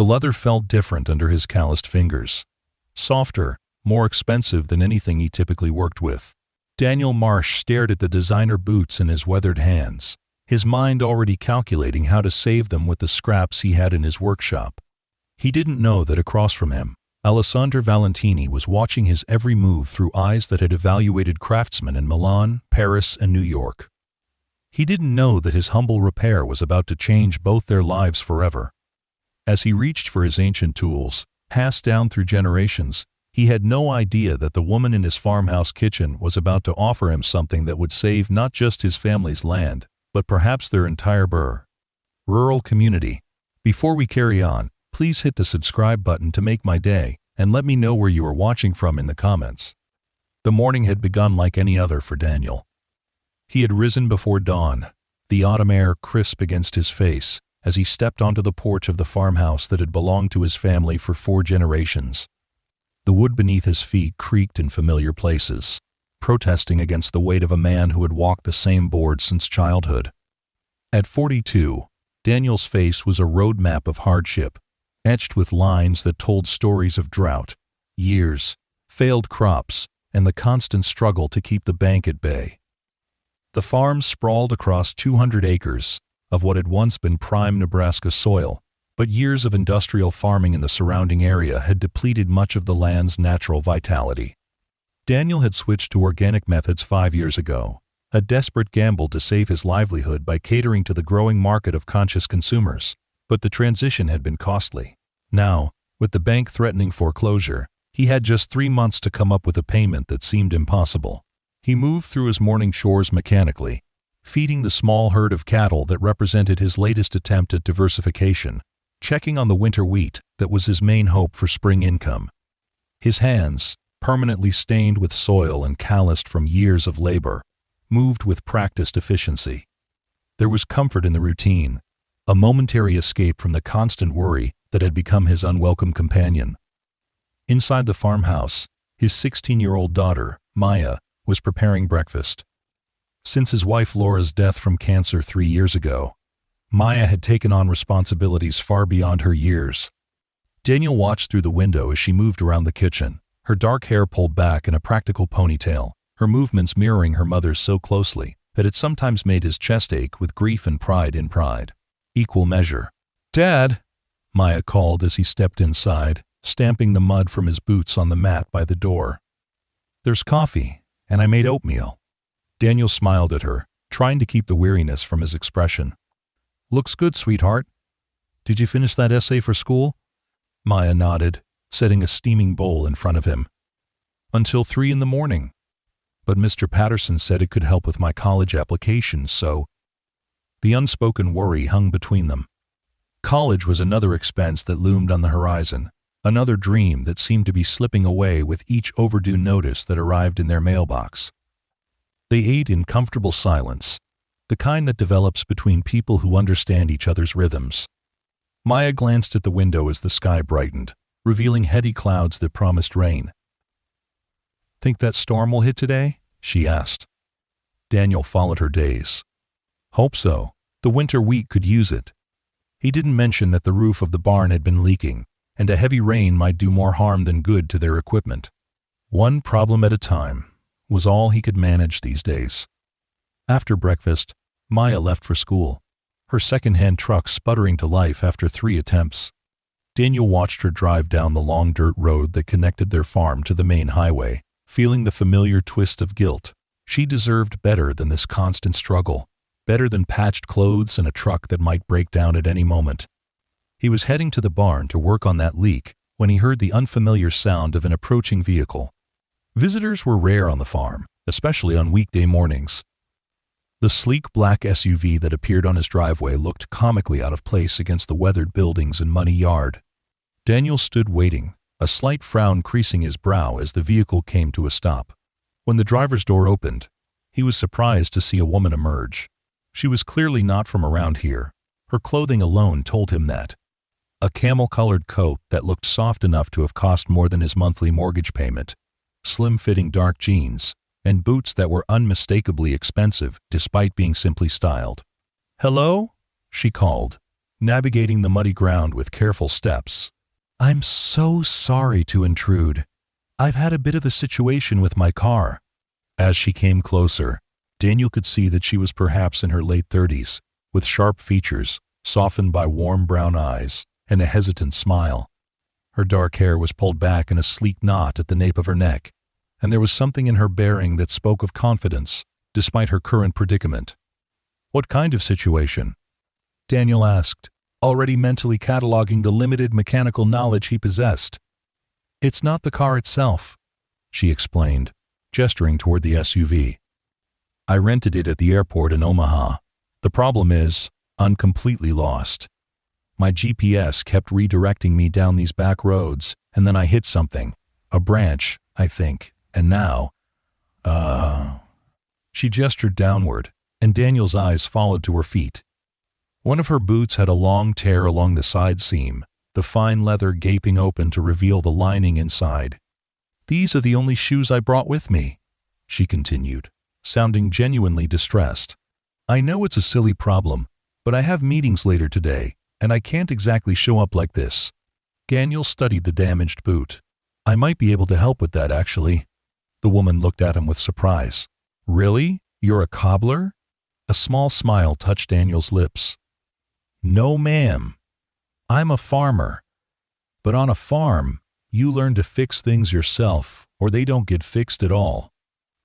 The leather felt different under his calloused fingers. Softer, more expensive than anything he typically worked with. Daniel Marsh stared at the designer boots in his weathered hands, his mind already calculating how to save them with the scraps he had in his workshop. He didn't know that across from him, Alessandra Valentini was watching his every move through eyes that had evaluated craftsmen in Milan, Paris, and New York. He didn't know that his humble repair was about to change both their lives forever. As he reached for his ancient tools, passed down through generations, he had no idea that the woman in his farmhouse kitchen was about to offer him something that would save not just his family's land, but perhaps their entire rural community. Before we carry on, please hit the subscribe button to make my day, and let me know where you are watching from in the comments. The morning had begun like any other for Daniel. He had risen before dawn, the autumn air crisp against his face, as he stepped onto the porch of the farmhouse that had belonged to his family for 4 generations. The wood beneath his feet creaked in familiar places, protesting against the weight of a man who had walked the same board since childhood. At 42, Daniel's face was a roadmap of hardship, etched with lines that told stories of drought, years, failed crops, and the constant struggle to keep the bank at bay. The farm sprawled across 200 acres of what had once been prime Nebraska soil, but years of industrial farming in the surrounding area had depleted much of the land's natural vitality. Daniel had switched to organic methods 5 years ago, a desperate gamble to save his livelihood by catering to the growing market of conscious consumers, but the transition had been costly. Now, with the bank threatening foreclosure, he had just 3 months to come up with a payment that seemed impossible. He moved through his morning chores mechanically, feeding the small herd of cattle that represented his latest attempt at diversification, checking on the winter wheat that was his main hope for spring income. His hands, permanently stained with soil and calloused from years of labor, moved with practiced efficiency. There was comfort in the routine, a momentary escape from the constant worry that had become his unwelcome companion. Inside the farmhouse, his 16-year-old daughter, Maya, was preparing breakfast. Since his wife Laura's death from cancer 3 years ago, Maya had taken on responsibilities far beyond her years. Daniel watched through the window as she moved around the kitchen, her dark hair pulled back in a practical ponytail, her movements mirroring her mother's so closely that it sometimes made his chest ache with grief and pride in equal measure. "Dad," Maya called as he stepped inside, stamping the mud from his boots on the mat by the door. "There's coffee, and I made oatmeal." Daniel smiled at her, trying to keep the weariness from his expression. "Looks good, sweetheart. Did you finish that essay for school?" Maya nodded, setting a steaming bowl in front of him. "Until 3 in the morning. But Mr. Patterson said it could help with my college application, so—" The unspoken worry hung between them. College was another expense that loomed on the horizon, another dream that seemed to be slipping away with each overdue notice that arrived in their mailbox. They ate in comfortable silence, the kind that develops between people who understand each other's rhythms. Maya glanced at the window as the sky brightened, revealing heady clouds that promised rain. "Think that storm will hit today?" she asked. Daniel followed her gaze. "Hope so. The winter wheat could use it." He didn't mention that the roof of the barn had been leaking, and a heavy rain might do more harm than good to their equipment. One problem at a time was all he could manage these days. After breakfast, Maya left for school, her second-hand truck sputtering to life after 3 attempts. Daniel watched her drive down the long dirt road that connected their farm to the main highway, feeling the familiar twist of guilt. She deserved better than this constant struggle, better than patched clothes and a truck that might break down at any moment. He was heading to the barn to work on that leak when he heard the unfamiliar sound of an approaching vehicle. Visitors were rare on the farm, especially on weekday mornings. The sleek black SUV that appeared on his driveway looked comically out of place against the weathered buildings and muddy yard. Daniel stood waiting, a slight frown creasing his brow as the vehicle came to a stop. When the driver's door opened, he was surprised to see a woman emerge. She was clearly not from around here. Her clothing alone told him that. A camel-colored coat that looked soft enough to have cost more than his monthly mortgage payment, slim-fitting dark jeans, and boots that were unmistakably expensive despite being simply styled. "Hello?" she called, navigating the muddy ground with careful steps. "I'm so sorry to intrude. I've had a bit of a situation with my car." As she came closer, Daniel could see that she was perhaps in her late 30s, with sharp features, softened by warm brown eyes, and a hesitant smile. Her dark hair was pulled back in a sleek knot at the nape of her neck, and there was something in her bearing that spoke of confidence, despite her current predicament. "What kind of situation?" Daniel asked, already mentally cataloging the limited mechanical knowledge he possessed. "It's not the car itself," she explained, gesturing toward the SUV. "I rented it at the airport in Omaha. The problem is, I'm completely lost. My GPS kept redirecting me down these back roads, and then I hit something. A branch, I think, and now, She gestured downward, and Daniel's eyes followed to her feet. One of her boots had a long tear along the side seam, the fine leather gaping open to reveal the lining inside. "These are the only shoes I brought with me," she continued, sounding genuinely distressed. "I know it's a silly problem, but I have meetings later today, and I can't exactly show up like this." Daniel studied the damaged boot. "I might be able to help with that, actually." The woman looked at him with surprise. "Really? You're a cobbler?" A small smile touched Daniel's lips. "No, ma'am. I'm a farmer. But on a farm, you learn to fix things yourself, or they don't get fixed at all."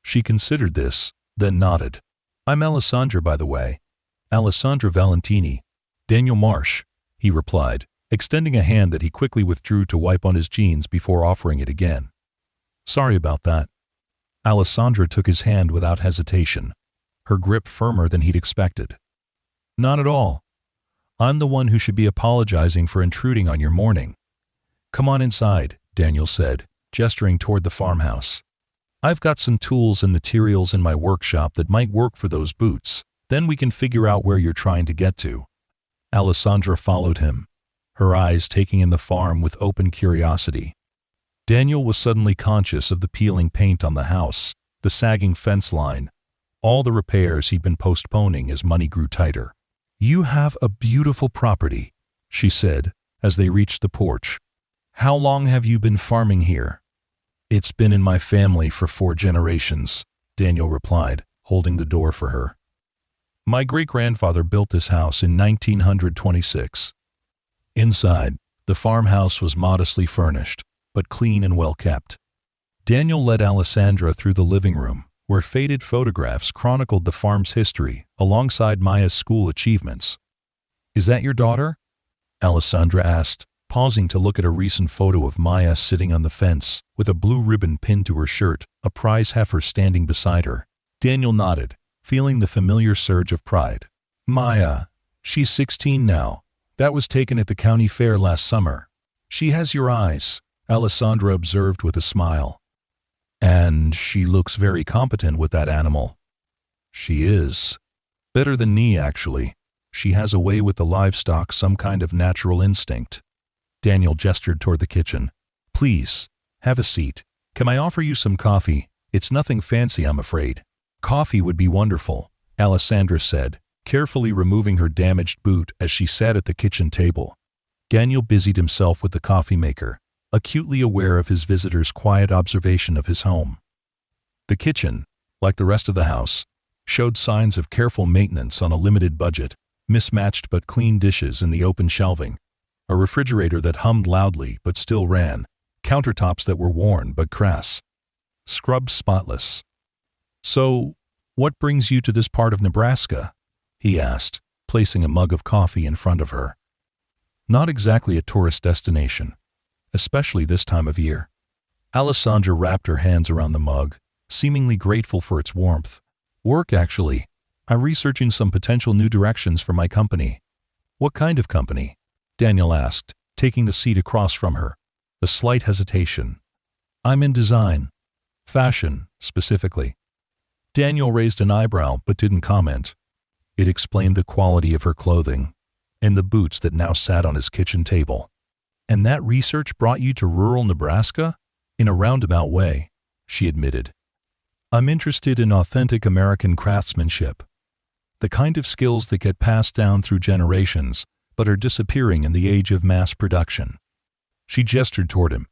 She considered this, then nodded. "I'm Alessandra, by the way. Alessandra Valentini." "Daniel Marsh," he replied, extending a hand that he quickly withdrew to wipe on his jeans before offering it again. "Sorry about that." Alessandra took his hand without hesitation, her grip firmer than he'd expected. "Not at all. I'm the one who should be apologizing for intruding on your morning." "Come on inside," Daniel said, gesturing toward the farmhouse. "I've got some tools and materials in my workshop that might work for those boots. Then we can figure out where you're trying to get to." Alessandra followed him, her eyes taking in the farm with open curiosity. Daniel was suddenly conscious of the peeling paint on the house, the sagging fence line, all the repairs he'd been postponing as money grew tighter. "You have a beautiful property," she said, as they reached the porch. "How long have you been farming here?" "It's been in my family for 4 generations, Daniel replied, holding the door for her. "My great-grandfather built this house in 1926. Inside, the farmhouse was modestly furnished, but clean and well-kept. Daniel led Alessandra through the living room, where faded photographs chronicled the farm's history alongside Maya's school achievements. "Is that your daughter?" Alessandra asked, pausing to look at a recent photo of Maya sitting on the fence, with a blue ribbon pinned to her shirt, a prize heifer standing beside her. Daniel nodded, feeling the familiar surge of pride. "Maya. She's 16 now. That was taken at the county fair last summer. She has your eyes," Alessandra observed with a smile. "And she looks very competent with that animal." "She is. Better than me, actually. She has a way with the livestock, some kind of natural instinct." Daniel gestured toward the kitchen. "Please, have a seat. Can I offer you some coffee? It's nothing fancy, I'm afraid." "Coffee would be wonderful," Alessandra said, carefully removing her damaged boot as she sat at the kitchen table. Daniel busied himself with the coffee maker, acutely aware of his visitor's quiet observation of his home. The kitchen, like the rest of the house, showed signs of careful maintenance on a limited budget, mismatched but clean dishes in the open shelving, a refrigerator that hummed loudly but still ran, countertops that were worn but crass, scrubbed spotless. "So, what brings you to this part of Nebraska?" he asked, placing a mug of coffee in front of her. "Not exactly a tourist destination, especially this time of year." Alessandra wrapped her hands around the mug, seemingly grateful for its warmth. "Work, actually. I'm researching some potential new directions for my company." "What kind of company?" Daniel asked, taking the seat across from her, a slight hesitation. "I'm in design. Fashion, specifically." Daniel raised an eyebrow but didn't comment. It explained the quality of her clothing, and the boots that now sat on his kitchen table. "And that research brought you to rural Nebraska?" "In a roundabout way," she admitted. "I'm interested in authentic American craftsmanship, the kind of skills that get passed down through generations, but are disappearing in the age of mass production. She gestured toward him,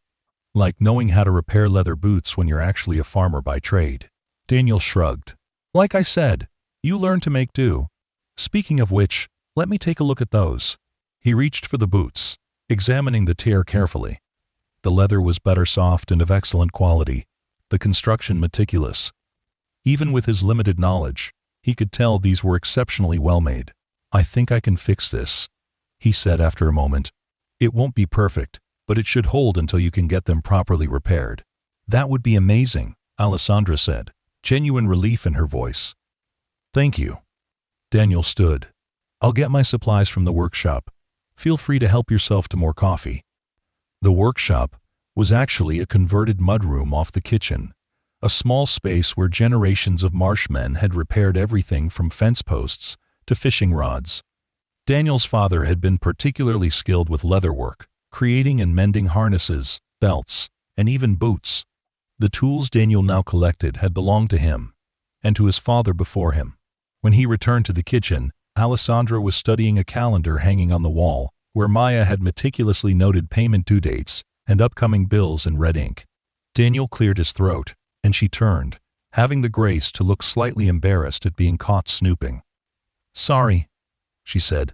like knowing how to repair leather boots when you're actually a farmer by trade. Daniel shrugged. Like I said, you learn to make do. Speaking of which, let me take a look at those. He reached for the boots, examining the tear carefully. The leather was butter soft and of excellent quality, the construction meticulous. Even with his limited knowledge, he could tell these were exceptionally well made. I think I can fix this, he said after a moment. It won't be perfect, but it should hold until you can get them properly repaired. That would be amazing, Alessandra said, genuine relief in her voice. Thank you. Daniel stood. I'll get my supplies from the workshop. Feel free to help yourself to more coffee. The workshop was actually a converted mudroom off the kitchen, a small space where generations of Marsh men had repaired everything from fence posts to fishing rods. Daniel's father had been particularly skilled with leatherwork, creating and mending harnesses, belts, and even boots. The tools Daniel now collected had belonged to him, and to his father before him. When he returned to the kitchen, Alessandra was studying a calendar hanging on the wall, where Maya had meticulously noted payment due dates and upcoming bills in red ink. Daniel cleared his throat, and she turned, having the grace to look slightly embarrassed at being caught snooping. Sorry, she said.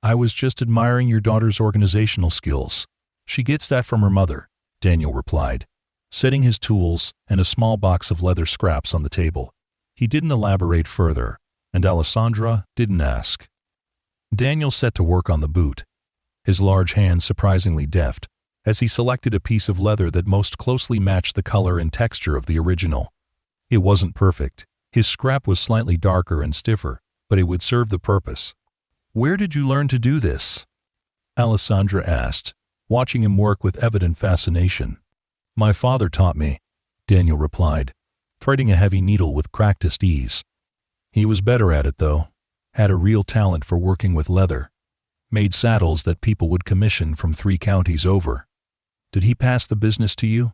I was just admiring your daughter's organizational skills. She gets that from her mother, Daniel replied, setting his tools and a small box of leather scraps on the table. He didn't elaborate further, and Alessandra didn't ask. Daniel set to work on the boot, his large hands surprisingly deft, as he selected a piece of leather that most closely matched the color and texture of the original. It wasn't perfect. His scrap was slightly darker and stiffer, but it would serve the purpose. Where did you learn to do this? Alessandra asked, watching him work with evident fascination. My father taught me, Daniel replied, threading a heavy needle with practiced ease. He was better at it, though, had a real talent for working with leather. Made saddles that people would commission from 3 counties over. Did he pass the business to you?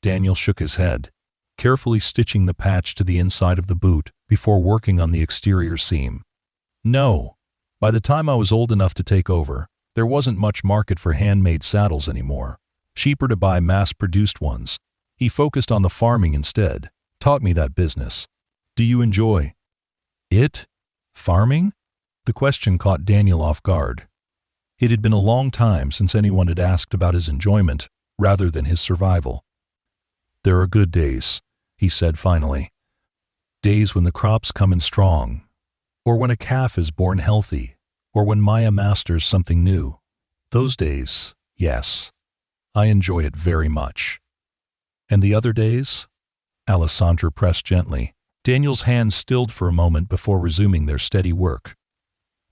Daniel shook his head, carefully stitching the patch to the inside of the boot before working on the exterior seam. No. By the time I was old enough to take over, there wasn't much market for handmade saddles anymore. Cheaper to buy mass-produced ones. He focused on the farming instead, taught me that business. Do you enjoy it? Farming? The question caught Daniel off guard. It had been a long time since anyone had asked about his enjoyment, rather than his survival. There are good days, he said finally. Days when the crops come in strong, or when a calf is born healthy, or when Maya masters something new. Those days, yes. I enjoy it very much. And the other days? Alessandra pressed gently. Daniel's hands stilled for a moment before resuming their steady work.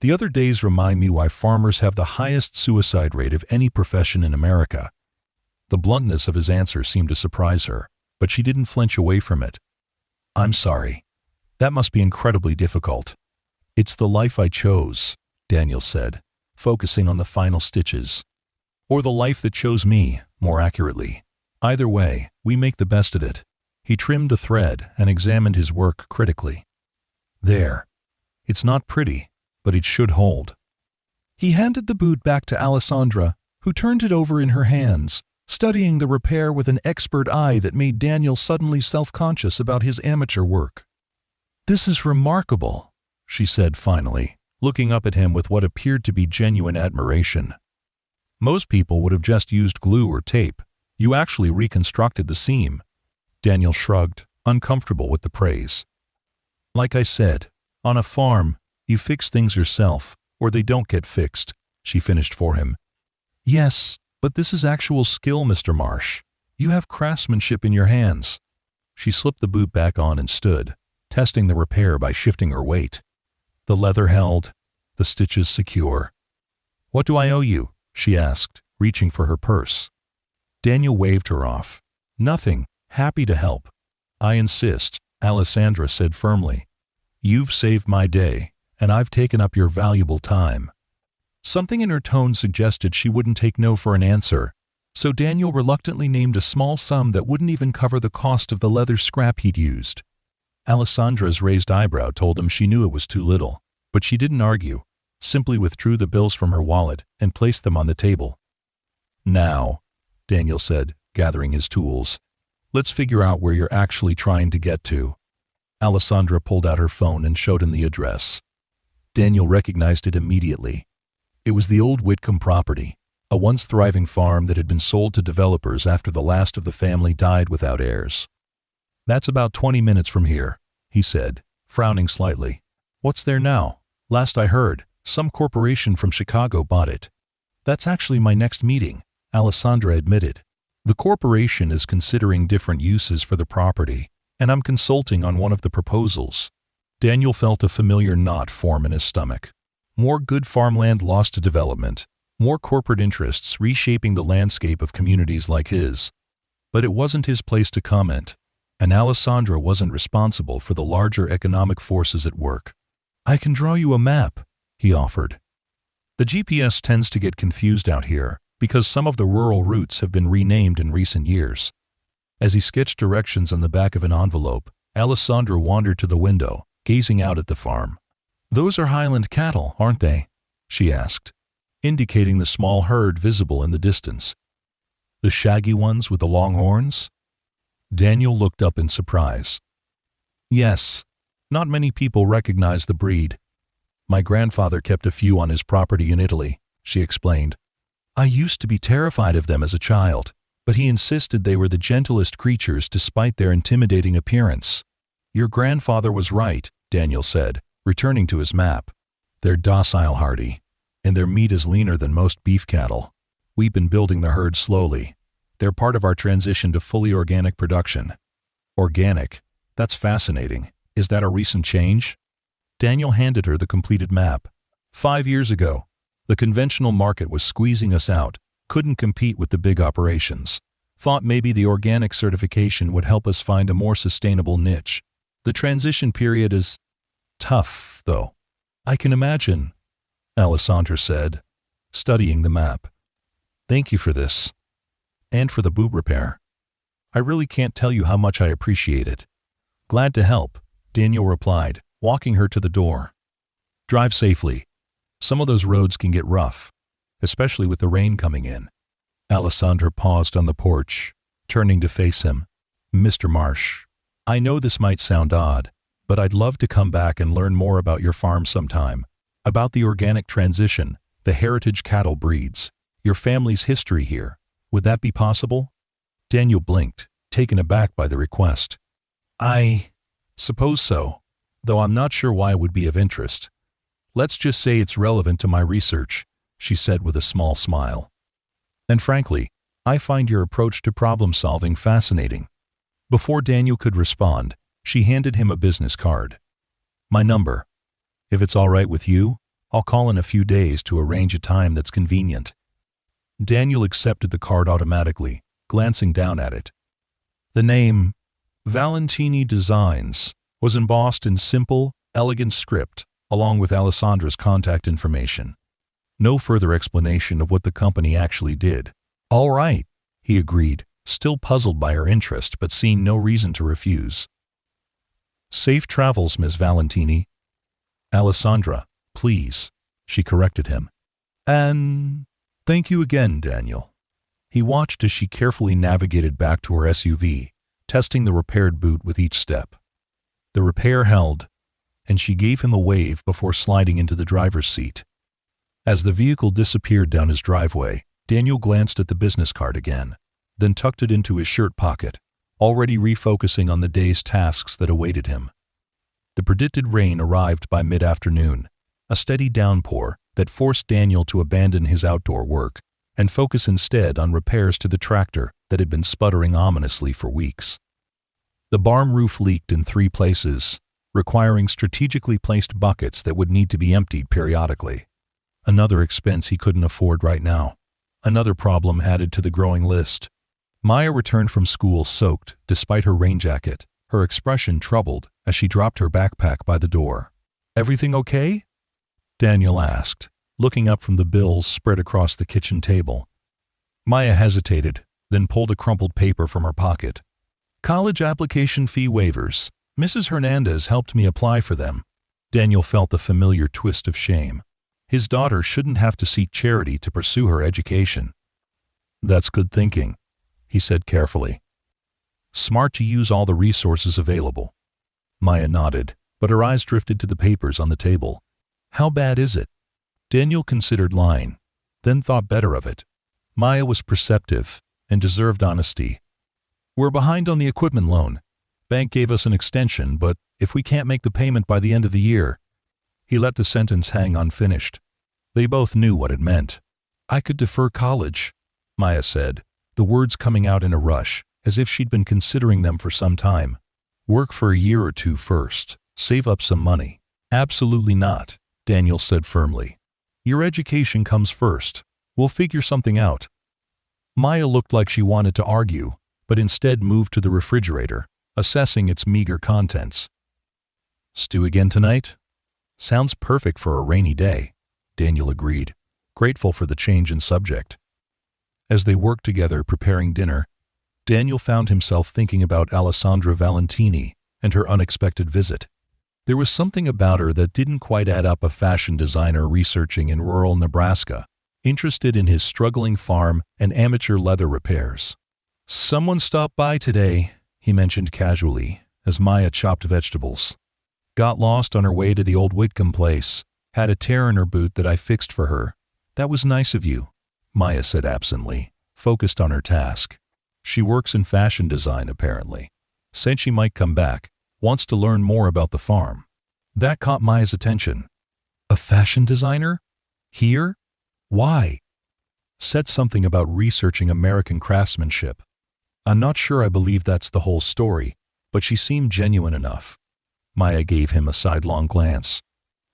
The other days remind me why farmers have the highest suicide rate of any profession in America. The bluntness of his answer seemed to surprise her, but she didn't flinch away from it. I'm sorry. That must be incredibly difficult. It's the life I chose, Daniel said, focusing on the final stitches. Or the life that chose me, more accurately. Either way, we make the best of it. He trimmed a thread and examined his work critically. There. It's not pretty, but it should hold. He handed the boot back to Alessandra, who turned it over in her hands, studying the repair with an expert eye that made Daniel suddenly self-conscious about his amateur work. This is remarkable, she said finally, looking up at him with what appeared to be genuine admiration. Most people would have just used glue or tape. You actually reconstructed the seam. Daniel shrugged, uncomfortable with the praise. Like I said, on a farm, you fix things yourself, or they don't get fixed, she finished for him. Yes, but this is actual skill, Mr. Marsh. You have craftsmanship in your hands. She slipped the boot back on and stood, testing the repair by shifting her weight. The leather held, the stitches secure. What do I owe you? She asked, reaching for her purse. Daniel waved her off. Nothing, happy to help. I insist, Alessandra said firmly. You've saved my day, and I've taken up your valuable time. Something in her tone suggested she wouldn't take no for an answer, so Daniel reluctantly named a small sum that wouldn't even cover the cost of the leather scrap he'd used. Alessandra's raised eyebrow told him she knew it was too little, but she didn't argue, simply withdrew the bills from her wallet and placed them on the table. "Now," Daniel said, gathering his tools, "let's figure out where you're actually trying to get to." Alessandra pulled out her phone and showed him the address. Daniel recognized it immediately. It was the old Whitcomb property, a once thriving farm that had been sold to developers after the last of the family died without heirs. "That's about 20 minutes from here," he said, frowning slightly. "What's there now? Last I heard, some corporation from Chicago bought it." "That's actually my next meeting," Alessandra admitted. "The corporation is considering different uses for the property, and I'm consulting on one of the proposals." Daniel felt a familiar knot form in his stomach. More good farmland lost to development, more corporate interests reshaping the landscape of communities like his. But it wasn't his place to comment, and Alessandra wasn't responsible for the larger economic forces at work. "I can draw you a map," he offered. "The GPS tends to get confused out here because some of the rural routes have been renamed in recent years." As he sketched directions on the back of an envelope, Alessandra wandered to the window, gazing out at the farm. "Those are Highland cattle, aren't they?" she asked, indicating the small herd visible in the distance. "The shaggy ones with the long horns?" Daniel looked up in surprise. "Yes. Not many people recognize the breed. My grandfather kept a few on his property in Italy," she explained. "I used to be terrified of them as a child, but he insisted they were the gentlest creatures despite their intimidating appearance." "Your grandfather was right," Daniel said, returning to his map. "They're docile, hardy, and their meat is leaner than most beef cattle. We've been building the herd slowly. They're part of our transition to fully organic production." "Organic? That's fascinating. Is that a recent change?" Daniel handed her the completed map. 5 years ago, the conventional market was squeezing us out, couldn't compete with the big operations. Thought maybe the organic certification would help us find a more sustainable niche. The transition period is tough, though. "I can imagine," Alessandra said, studying the map. "Thank you for this. And for the boob repair. I really can't tell you how much I appreciate it." "Glad to help," Daniel replied, walking her to the door. "Drive safely. Some of those roads can get rough, especially with the rain coming in." Alessandra paused on the porch, turning to face him. "Mr. Marsh, I know this might sound odd, but I'd love to come back and learn more about your farm sometime. About the organic transition, the heritage cattle breeds, your family's history here. Would that be possible?" Daniel blinked, taken aback by the request. "I suppose so, though I'm not sure why it would be of interest. Let's just say it's relevant to my research," she said with a small smile. "And frankly, I find your approach to problem-solving fascinating." Before Daniel could respond, she handed him a business card. "My number. If it's all right with you, I'll call in a few days to arrange a time that's convenient." Daniel accepted the card automatically, glancing down at it. The name, Valentini Designs, was embossed in simple, elegant script, along with Alessandra's contact information. No further explanation of what the company actually did. "All right," he agreed, still puzzled by her interest but seeing no reason to refuse. "Safe travels, Miss Valentini." "Alessandra, please," she corrected him. "And thank you again, Daniel." He watched as she carefully navigated back to her SUV, testing the repaired boot with each step. The repair held, and she gave him a wave before sliding into the driver's seat. As the vehicle disappeared down his driveway, Daniel glanced at the business card again, then tucked it into his shirt pocket, already refocusing on the day's tasks that awaited him. The predicted rain arrived by mid-afternoon, a steady downpour that forced Daniel to abandon his outdoor work and focus instead on repairs to the tractor that had been sputtering ominously for weeks. The barn roof leaked in 3 places, requiring strategically placed buckets that would need to be emptied periodically. Another expense he couldn't afford right now. Another problem added to the growing list. Maya returned from school soaked despite her rain jacket, her expression troubled as she dropped her backpack by the door. "Everything okay?" Daniel asked, looking up from the bills spread across the kitchen table. Maya hesitated, then pulled a crumpled paper from her pocket. "College application fee waivers. Mrs. Hernandez helped me apply for them." Daniel felt the familiar twist of shame. His daughter shouldn't have to seek charity to pursue her education. That's good thinking, he said carefully. Smart to use all the resources available. Maya nodded, but her eyes drifted to the papers on the table. How bad is it? Daniel considered lying, then thought better of it. Maya was perceptive and deserved honesty. We're behind on the equipment loan. Bank gave us an extension, but if we can't make the payment by the end of the year. He let the sentence hang unfinished. They both knew what it meant. I could defer college, Maya said, the words coming out in a rush, as if she'd been considering them for some time. Work for a year or two first. Save up some money. Absolutely not, Daniel said firmly. Your education comes first. We'll figure something out. Maya looked like she wanted to argue, but instead moved to the refrigerator, assessing its meager contents. Stew again tonight? Sounds perfect for a rainy day, Daniel agreed, grateful for the change in subject. As they worked together preparing dinner, Daniel found himself thinking about Alessandra Valentini and her unexpected visit. There was something about her that didn't quite add up. A fashion designer researching in rural Nebraska, interested in his struggling farm and amateur leather repairs. Someone stopped by today, he mentioned casually, as Maya chopped vegetables. Got lost on her way to the old Whitcomb place. Had a tear in her boot that I fixed for her. That was nice of you, Maya said absently, focused on her task. She works in fashion design apparently. Said she might come back. Wants to learn more about the farm. That caught Maya's attention. A fashion designer? Here? Why? Said something about researching American craftsmanship. I'm not sure I believe that's the whole story, but she seemed genuine enough. Maya gave him a sidelong glance.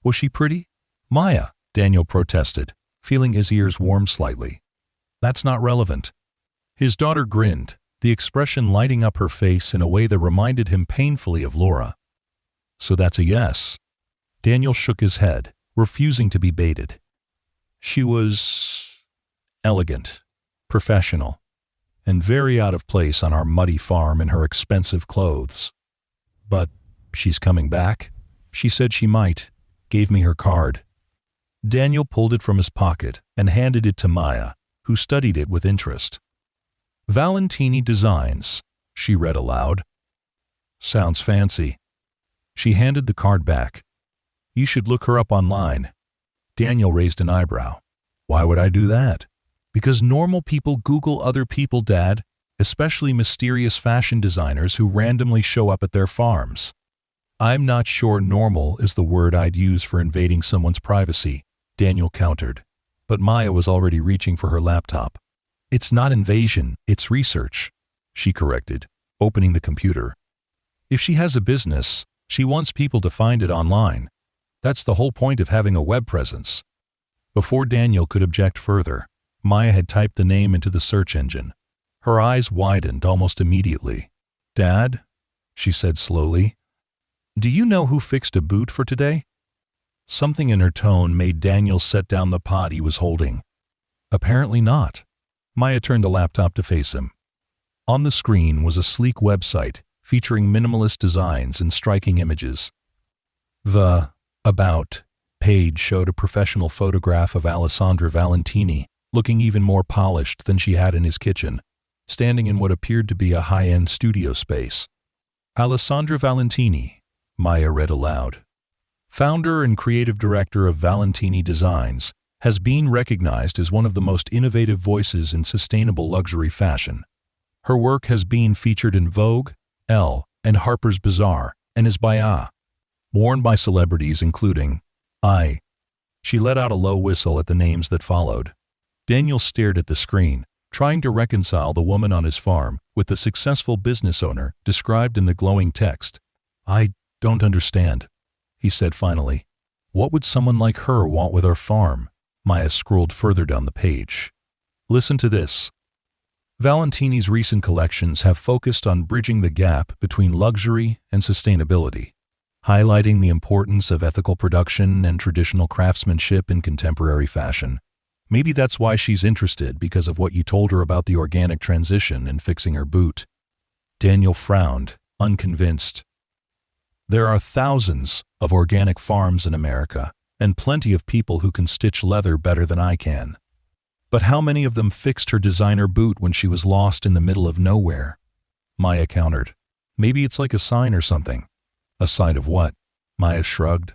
Was she pretty? Maya, Daniel protested, feeling his ears warm slightly. That's not relevant. His daughter grinned, the expression lighting up her face in a way that reminded him painfully of Laura. So that's a yes. Daniel shook his head, refusing to be baited. She was elegant, professional, and very out of place on our muddy farm in her expensive clothes. But she's coming back. She said she might. Gave me her card. Daniel pulled it from his pocket and handed it to Maya, who studied it with interest. Valentini Designs, she read aloud. Sounds fancy. She handed the card back. You should look her up online. Daniel raised an eyebrow. Why would I do that? Because normal people Google other people, Dad, especially mysterious fashion designers who randomly show up at their farms. I'm not sure normal is the word I'd use for invading someone's privacy, Daniel countered. But Maya was already reaching for her laptop. It's not invasion, it's research, she corrected, opening the computer. If she has a business, she wants people to find it online. That's the whole point of having a web presence. Before Daniel could object further, Maya had typed the name into the search engine. Her eyes widened almost immediately. Dad, she said slowly, do you know who fixed a boot for today? Something in her tone made Daniel set down the pot he was holding. Apparently not. Maya turned the laptop to face him. On the screen was a sleek website featuring minimalist designs and striking images. The About page showed a professional photograph of Alessandra Valentini, looking even more polished than she had in his kitchen, standing in what appeared to be a high-end studio space. Alessandra Valentini, Maya read aloud. Founder and creative director of Valentini Designs, has been recognized as one of the most innovative voices in sustainable luxury fashion. Her work has been featured in Vogue, Elle, and Harper's Bazaar, and is by worn by celebrities including She let out a low whistle at the names that followed. Daniel stared at the screen, trying to reconcile the woman on his farm with the successful business owner described in the glowing text. I don't understand, he said finally. What would someone like her want with our farm? Maya scrolled further down the page. Listen to this. Valentini's recent collections have focused on bridging the gap between luxury and sustainability, highlighting the importance of ethical production and traditional craftsmanship in contemporary fashion. Maybe that's why she's interested, because of what you told her about the organic transition and fixing her boot. Daniel frowned, unconvinced. There are thousands of organic farms in America, and plenty of people who can stitch leather better than I can. But how many of them fixed her designer boot when she was lost in the middle of nowhere? Maya countered. Maybe it's like a sign or something. A sign of what? Maya shrugged.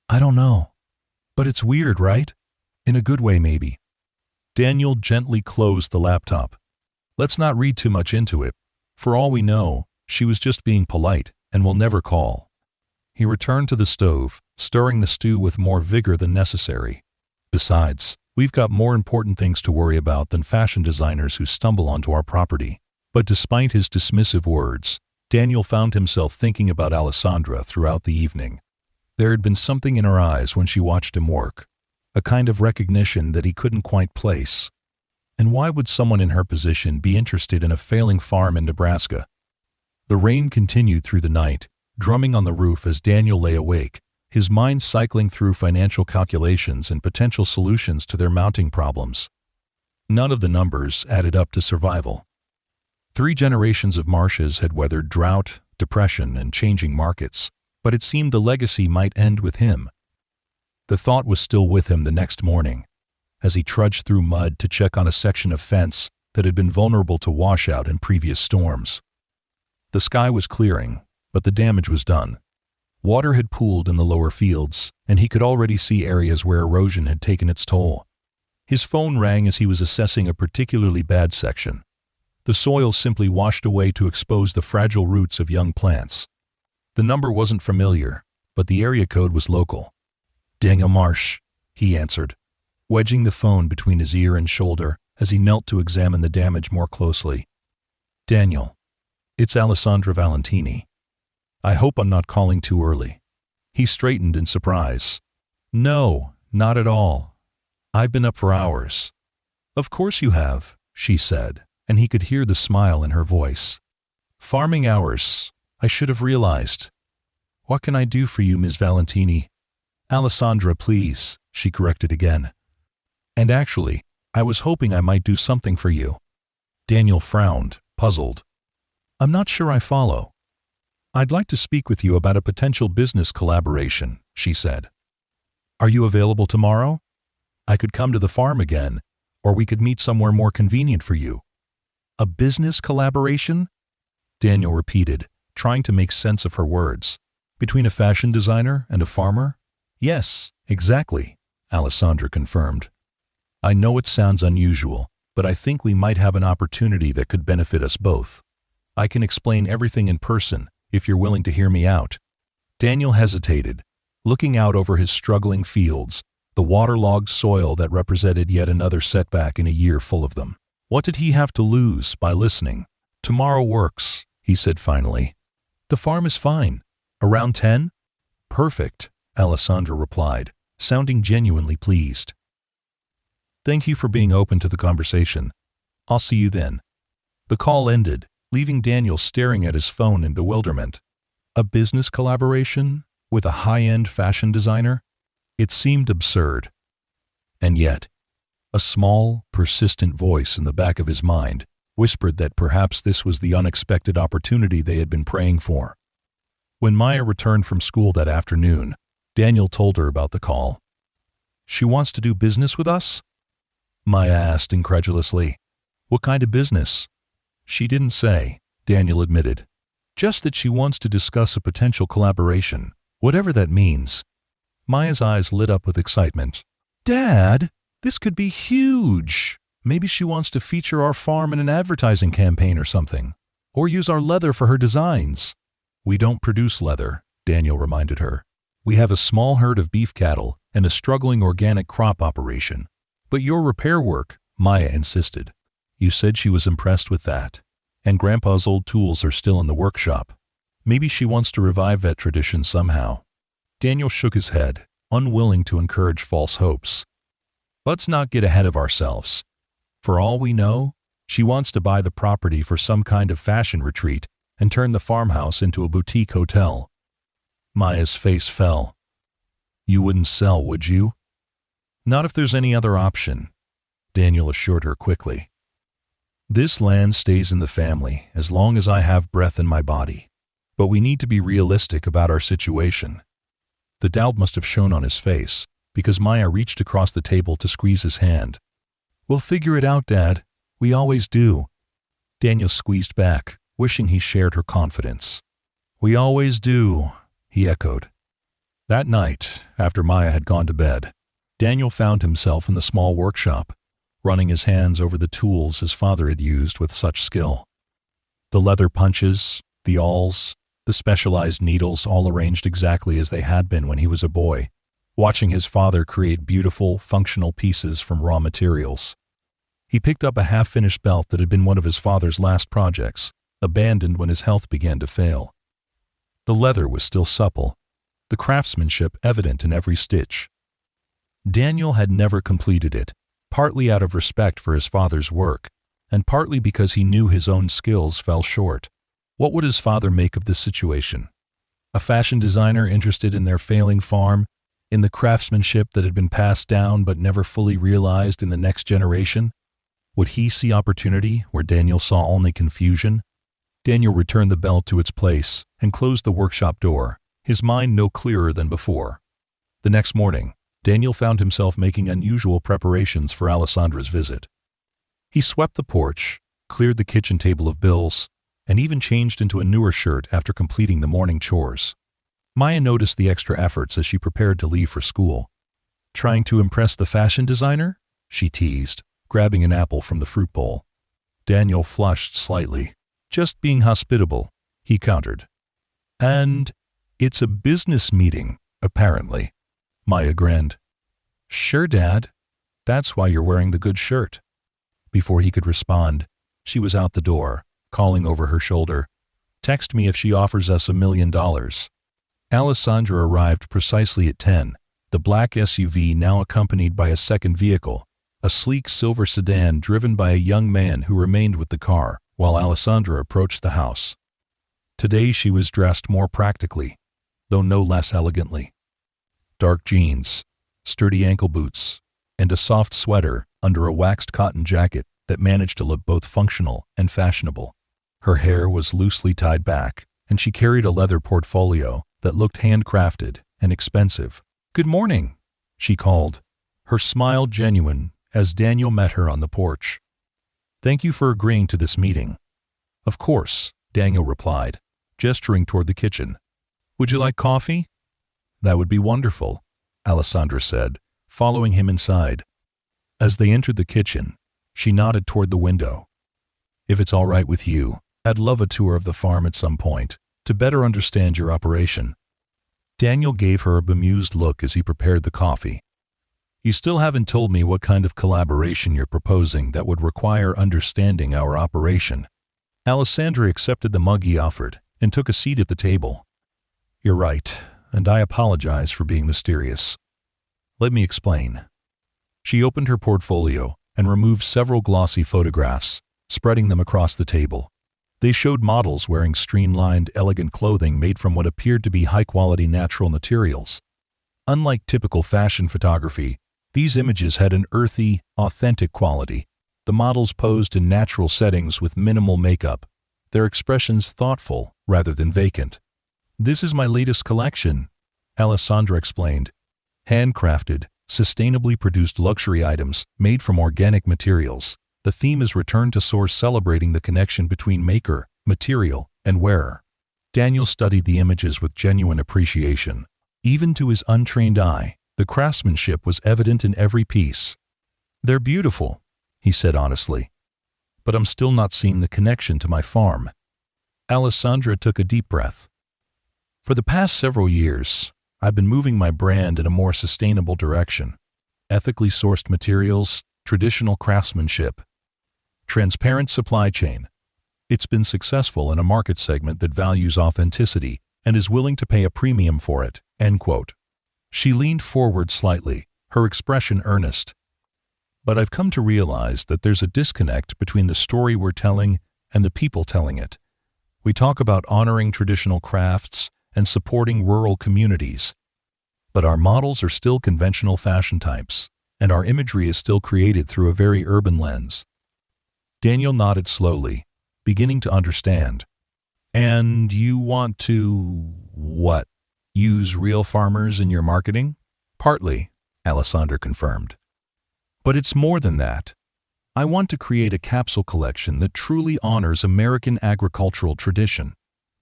I don't know. But it's weird, right? In a good way, maybe. Daniel gently closed the laptop. Let's not read too much into it. For all we know, she was just being polite and will never call. He returned to the stove, stirring the stew with more vigor than necessary. Besides, we've got more important things to worry about than fashion designers who stumble onto our property. But despite his dismissive words, Daniel found himself thinking about Alessandra throughout the evening. There had been something in her eyes when she watched him work, a kind of recognition that he couldn't quite place. And why would someone in her position be interested in a failing farm in Nebraska? The rain continued through the night, drumming on the roof as Daniel lay awake, his mind cycling through financial calculations and potential solutions to their mounting problems. None of the numbers added up to survival. 3 generations of Marshes had weathered drought, depression, and changing markets, but it seemed the legacy might end with him. The thought was still with him the next morning, as he trudged through mud to check on a section of fence that had been vulnerable to washout in previous storms. The sky was clearing, but the damage was done. Water had pooled in the lower fields, and he could already see areas where erosion had taken its toll. His phone rang as he was assessing a particularly bad section. The soil simply washed away to expose the fragile roots of young plants. The number wasn't familiar, but the area code was local. Daniel Marsh, he answered, wedging the phone between his ear and shoulder as he knelt to examine the damage more closely. Daniel, it's Alessandra Valentini. I hope I'm not calling too early. He straightened in surprise. No, not at all. I've been up for hours. Of course you have, she said, and he could hear the smile in her voice. Farming hours, I should have realized. What can I do for you, Ms. Valentini? Alessandra, please, she corrected again. And actually, I was hoping I might do something for you. Daniel frowned, puzzled. I'm not sure I follow. I'd like to speak with you about a potential business collaboration, she said. Are you available tomorrow? I could come to the farm again, or we could meet somewhere more convenient for you. A business collaboration? Daniel repeated, trying to make sense of her words. Between a fashion designer and a farmer? Yes, exactly, Alessandra confirmed. I know it sounds unusual, but I think we might have an opportunity that could benefit us both. I can explain everything in person, if you're willing to hear me out. Daniel hesitated, looking out over his struggling fields, the waterlogged soil that represented yet another setback in a year full of them. What did he have to lose by listening? Tomorrow works, he said finally. The farm is fine. Around 10? Perfect, Alessandra replied, sounding genuinely pleased. Thank you for being open to the conversation. I'll see you then. The call ended, leaving Daniel staring at his phone in bewilderment. A business collaboration? With a high-end fashion designer? It seemed absurd. And yet, a small, persistent voice in the back of his mind whispered that perhaps this was the unexpected opportunity they had been praying for. When Maya returned from school that afternoon, Daniel told her about the call. She wants to do business with us? Maya asked incredulously. What kind of business? She didn't say, Daniel admitted. Just that she wants to discuss a potential collaboration, whatever that means. Maya's eyes lit up with excitement. Dad, this could be huge. Maybe she wants to feature our farm in an advertising campaign or something. Or use our leather for her designs. We don't produce leather, Daniel reminded her. We have a small herd of beef cattle and a struggling organic crop operation. But your repair work, Maya insisted. You said she was impressed with that. And Grandpa's old tools are still in the workshop. Maybe she wants to revive that tradition somehow. Daniel shook his head, unwilling to encourage false hopes. Let's not get ahead of ourselves. For all we know, she wants to buy the property for some kind of fashion retreat and turn the farmhouse into a boutique hotel. Maya's face fell. You wouldn't sell, would you? Not if there's any other option, Daniel assured her quickly. This land stays in the family as long as I have breath in my body. But we need to be realistic about our situation. The doubt must have shown on his face, because Maya reached across the table to squeeze his hand. "We'll figure it out, Dad. We always do." Daniel squeezed back, wishing he shared her confidence. "We always do," he echoed. That night, after Maya had gone to bed, Daniel found himself in the small workshop, running his hands over the tools his father had used with such skill. The leather punches, the awls, the specialized needles all arranged exactly as they had been when he was a boy, watching his father create beautiful, functional pieces from raw materials. He picked up a half-finished belt that had been one of his father's last projects, abandoned when his health began to fail. The leather was still supple, the craftsmanship evident in every stitch. Daniel had never completed it, partly out of respect for his father's work, and partly because he knew his own skills fell short. What would his father make of this situation? A fashion designer interested in their failing farm, in the craftsmanship that had been passed down but never fully realized in the next generation? Would he see opportunity where Daniel saw only confusion? Daniel returned the belt to its place and closed the workshop door, his mind no clearer than before. The next morning, Daniel found himself making unusual preparations for Alessandra's visit. He swept the porch, cleared the kitchen table of bills, and even changed into a newer shirt after completing the morning chores. Maya noticed the extra efforts as she prepared to leave for school. "Trying to impress the fashion designer?" she teased, grabbing an apple from the fruit bowl. Daniel flushed slightly. "Just being hospitable," he countered. "And it's a business meeting, apparently." Maya grinned. "Sure, Dad. That's why you're wearing the good shirt." Before he could respond, she was out the door, calling over her shoulder, "Text me if she offers us $1 million. Alessandra arrived precisely at 10, the black SUV now accompanied by a second vehicle, a sleek silver sedan driven by a young man who remained with the car while Alessandra approached the house. Today she was dressed more practically, though no less elegantly. Dark jeans, sturdy ankle boots, and a soft sweater under a waxed cotton jacket that managed to look both functional and fashionable. Her hair was loosely tied back, and she carried a leather portfolio that looked handcrafted and expensive. "Good morning," she called, her smile genuine as Daniel met her on the porch. "Thank you for agreeing to this meeting." "Of course," Daniel replied, gesturing toward the kitchen. "Would you like coffee?" "That would be wonderful," Alessandra said, following him inside. As they entered the kitchen, she nodded toward the window. "If it's all right with you, I'd love a tour of the farm at some point, to better understand your operation." Daniel gave her a bemused look as he prepared the coffee. "You still haven't told me what kind of collaboration you're proposing that would require understanding our operation." Alessandra accepted the mug he offered and took a seat at the table. "You're right, and I apologize for being mysterious. Let me explain." She opened her portfolio and removed several glossy photographs, spreading them across the table. They showed models wearing streamlined, elegant clothing made from what appeared to be high-quality natural materials. Unlike typical fashion photography, these images had an earthy, authentic quality. The models posed in natural settings with minimal makeup, their expressions thoughtful rather than vacant. "This is my latest collection," Alessandra explained. "Handcrafted, sustainably produced luxury items made from organic materials. The theme is return to source, celebrating the connection between maker, material, and wearer." Daniel studied the images with genuine appreciation. Even to his untrained eye, the craftsmanship was evident in every piece. "They're beautiful," he said honestly, "but I'm still not seeing the connection to my farm." Alessandra took a deep breath. "For the past several years, I've been moving my brand in a more sustainable direction. Ethically sourced materials, traditional craftsmanship, transparent supply chain. It's been successful in a market segment that values authenticity and is willing to pay a premium for it." End quote. She leaned forward slightly, her expression earnest. "But I've come to realize that there's a disconnect between the story we're telling and the people telling it. We talk about honoring traditional crafts and supporting rural communities, but our models are still conventional fashion types, and our imagery is still created through a very urban lens." Daniel nodded slowly, beginning to understand. "And you want to, what, use real farmers in your marketing?" "Partly. Alessandra confirmed. But it's more than that. I want to create a capsule collection that truly honors American agricultural tradition.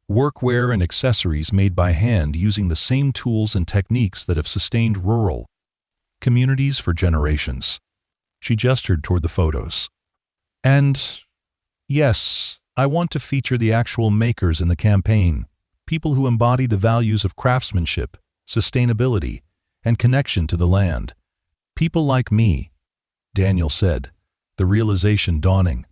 Workwear and accessories made by hand using the same tools and techniques that have sustained rural communities for generations. She gestured toward the photos. And, yes, I want to feature the actual makers in the campaign, people who embody the values of craftsmanship, sustainability, and connection to the land. People like me, Daniel said, the realization dawning.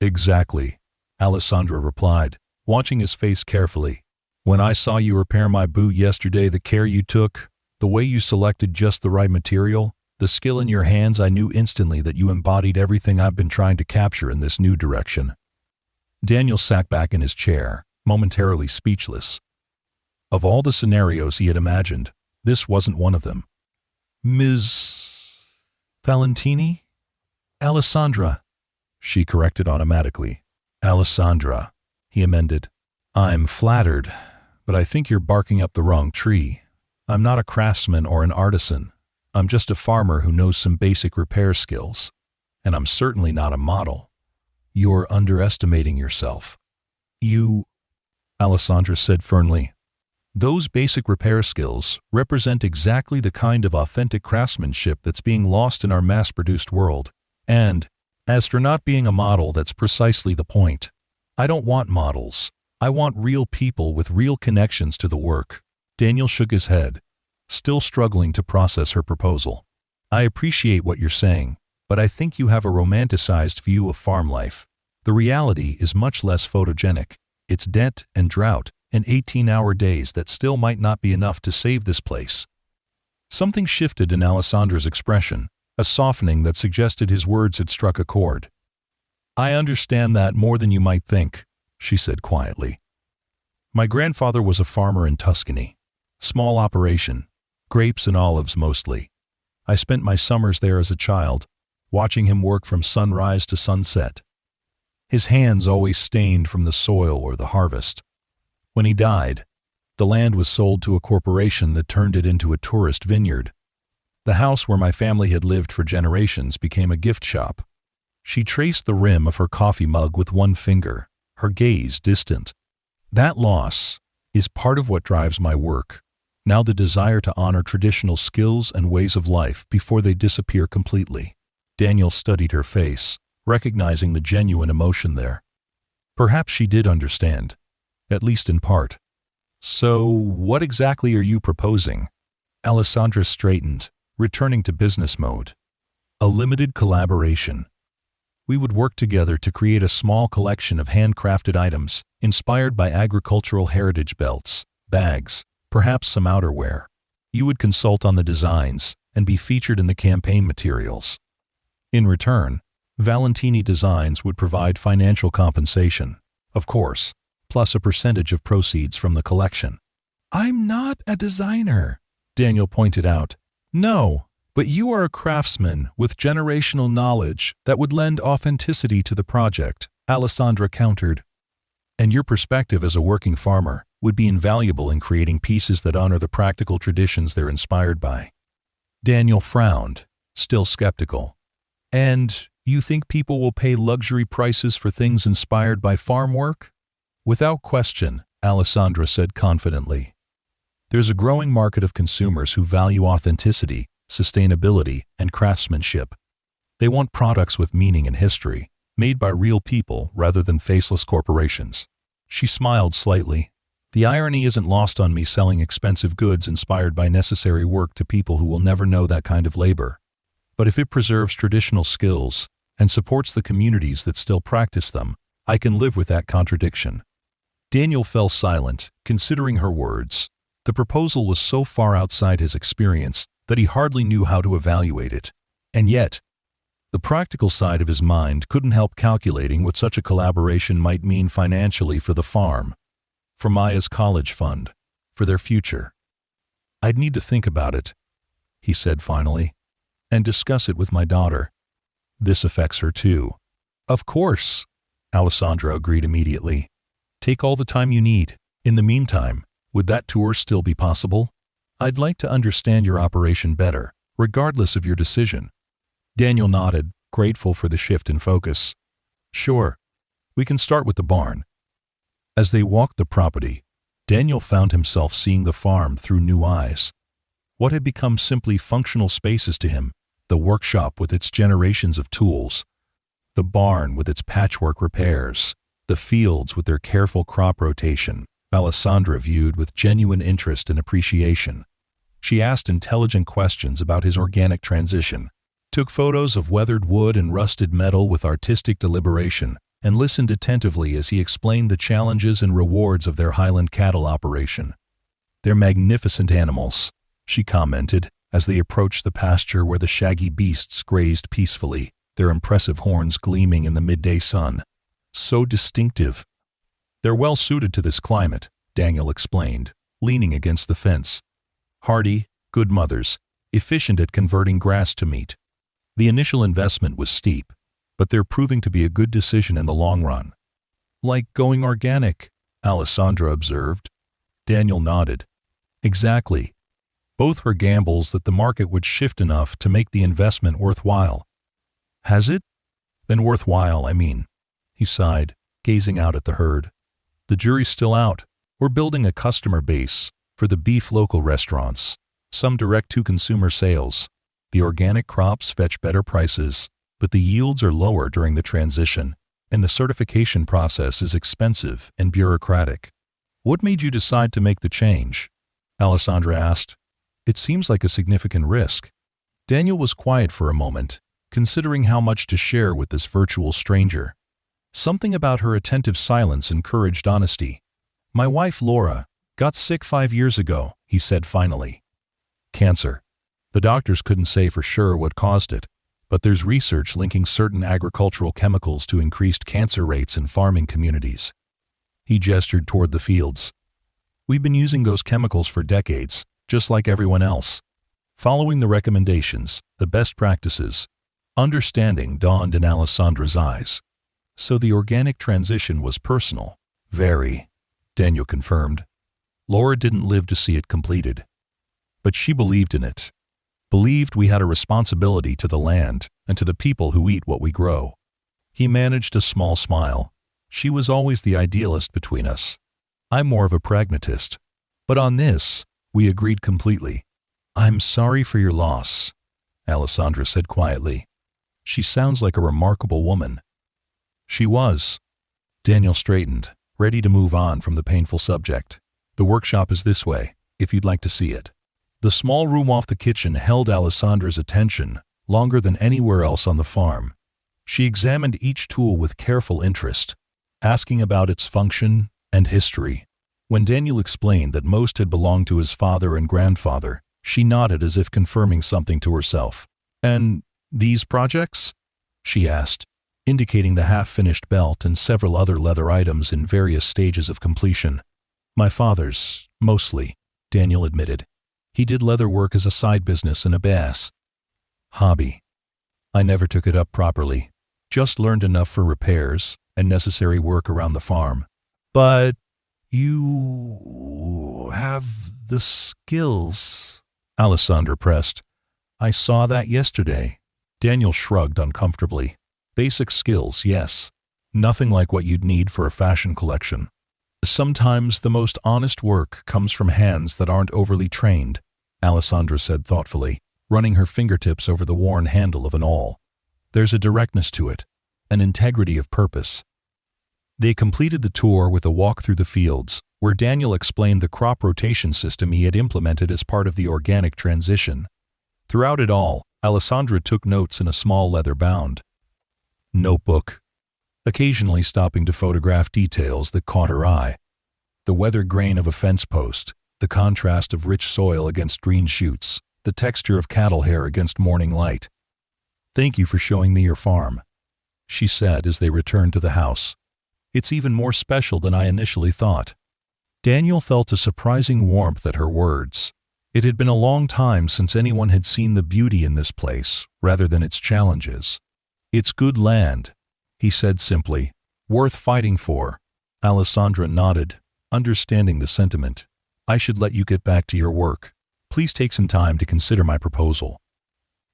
Exactly, Alessandra replied, watching his face carefully. When I saw you repair my boot yesterday, the care you took, the way you selected just the right material, the skill in your hands, I knew instantly that you embodied everything I've been trying to capture in this new direction. Daniel sat back in his chair, momentarily speechless. Of all the scenarios he had imagined, this wasn't one of them. Ms. Valentini? Alessandra, she corrected automatically. Alessandra, he amended. I'm flattered, but I think you're barking up the wrong tree. I'm not a craftsman or an artisan. I'm just a farmer who knows some basic repair skills. And I'm certainly not a model. You're underestimating yourself. You, Alessandra said firmly. Those basic repair skills represent exactly the kind of authentic craftsmanship that's being lost in our mass-produced world. And, as for not being a model, that's precisely the point. I don't want models. I want real people with real connections to the work. Daniel shook his head, still struggling to process her proposal. I appreciate what you're saying, but I think you have a romanticized view of farm life. The reality is much less photogenic. It's debt and drought and 18-hour days that still might not be enough to save this place. Something shifted in Alessandra's expression, a softening that suggested his words had struck a chord. I understand that more than you might think, she said quietly. My grandfather was a farmer in Tuscany. Small operation, grapes and olives mostly. I spent my summers there as a child, watching him work from sunrise to sunset. His hands always stained from the soil or the harvest. When he died, the land was sold to a corporation that turned it into a tourist vineyard. The house where my family had lived for generations became a gift shop. She traced the rim of her coffee mug with one finger, her gaze distant. That loss is part of what drives my work. Now the desire to honor traditional skills and ways of life before they disappear completely. Daniel studied her face, recognizing the genuine emotion there. Perhaps she did understand, at least in part. So, what exactly are you proposing? Alessandra straightened, returning to business mode. A limited collaboration. We would work together to create a small collection of handcrafted items inspired by agricultural heritage belts, bags, perhaps some outerwear. You would consult on the designs and be featured in the campaign materials. In return, Valentini Designs would provide financial compensation, of course, plus a percentage of proceeds from the collection. I'm not a designer, Daniel pointed out. No, but you are a craftsman with generational knowledge that would lend authenticity to the project, Alessandra countered. And your perspective as a working farmer would be invaluable in creating pieces that honor the practical traditions they're inspired by. Daniel frowned, still skeptical. And you think people will pay luxury prices for things inspired by farm work? Without question, Alessandra said confidently. There's a growing market of consumers who value authenticity, sustainability, and craftsmanship. They want products with meaning and history, made by real people rather than faceless corporations. She smiled slightly. The irony isn't lost on me selling expensive goods inspired by necessary work to people who will never know that kind of labor. But if it preserves traditional skills and supports the communities that still practice them, I can live with that contradiction. Daniel fell silent, considering her words. The proposal was so far outside his experience that he hardly knew how to evaluate it. And yet, the practical side of his mind couldn't help calculating what such a collaboration might mean financially for the farm, for Maya's college fund, for their future. I'd need to think about it, he said finally, and discuss it with my daughter. This affects her too. Of course, Alessandra agreed immediately. Take all the time you need. In the meantime, would that tour still be possible? I'd like to understand your operation better, regardless of your decision. Daniel nodded, grateful for the shift in focus. Sure. We can start with the barn. As they walked the property, Daniel found himself seeing the farm through new eyes. What had become simply functional spaces to him, the workshop with its generations of tools, the barn with its patchwork repairs, the fields with their careful crop rotation, Alessandra viewed with genuine interest and appreciation. She asked intelligent questions about his organic transition, took photos of weathered wood and rusted metal with artistic deliberation, and listened attentively as he explained the challenges and rewards of their Highland cattle operation. "They're magnificent animals," she commented, as they approached the pasture where the shaggy beasts grazed peacefully, their impressive horns gleaming in the midday sun. "So distinctive." "They're well suited to this climate," Daniel explained, leaning against the fence. "Hardy, good mothers, efficient at converting grass to meat. The initial investment was steep, but they're proving to be a good decision in the long run." "Like going organic," Alessandra observed. Daniel nodded. "Exactly. Both were gambles that the market would shift enough to make the investment worthwhile." "Has it?" "Then worthwhile, I mean." He sighed, gazing out at the herd. "The jury's still out. We're building a customer base for the beef local restaurants, some direct-to-consumer sales. The organic crops fetch better prices, but the yields are lower during the transition, and the certification process is expensive and bureaucratic." "What made you decide to make the change?" Alessandra asked. "It seems like a significant risk." Daniel was quiet for a moment, considering how much to share with this virtual stranger. Something about her attentive silence encouraged honesty. "My wife, Laura, got sick 5 years ago," he said finally. "Cancer. The doctors couldn't say for sure what caused it, but there's research linking certain agricultural chemicals to increased cancer rates in farming communities." He gestured toward the fields. "We've been using those chemicals for decades, just like everyone else. Following the recommendations, the best practices." Understanding dawned in Alessandra's eyes. "So the organic transition was personal." "Very," Daniel confirmed. "Laura didn't live to see it completed. But she believed in it. Believed we had a responsibility to the land and to the people who eat what we grow." He managed a small smile. "She was always the idealist between us. I'm more of a pragmatist. But on this, we agreed completely." "I'm sorry for your loss," Alessandra said quietly. "She sounds like a remarkable woman." She was. Daniel straightened, ready to move on from the painful subject. "The workshop is this way, if you'd like to see it." The small room off the kitchen held Alessandra's attention longer than anywhere else on the farm. She examined each tool with careful interest, asking about its function and history. When Daniel explained that most had belonged to his father and grandfather, she nodded as if confirming something to herself. "And these projects?" she asked, indicating the half-finished belt and several other leather items in various stages of completion. "My father's, mostly," Daniel admitted. "He did leather work as a side business and a hobby. I never took it up properly, just learned enough for repairs and necessary work around the farm." "But you have the skills," Alessandra pressed. "I saw that yesterday." Daniel shrugged uncomfortably. "Basic skills, yes. Nothing like what you'd need for a fashion collection. Sometimes the most honest work comes from hands that aren't overly trained," Alessandra said thoughtfully, running her fingertips over the worn handle of an awl. "There's a directness to it, an integrity of purpose." They completed the tour with a walk through the fields, where Daniel explained the crop rotation system he had implemented as part of the organic transition. Throughout it all, Alessandra took notes in a small leather bound notebook, occasionally stopping to photograph details that caught her eye. The weathered grain of a fence post, the contrast of rich soil against green shoots, the texture of cattle hair against morning light. "Thank you for showing me your farm," she said as they returned to the house. "It's even more special than I initially thought." Daniel felt a surprising warmth at her words. It had been a long time since anyone had seen the beauty in this place, rather than its challenges. "It's good land," he said simply, "worth fighting for." Alessandra nodded, understanding the sentiment. "I should let you get back to your work. Please take some time to consider my proposal."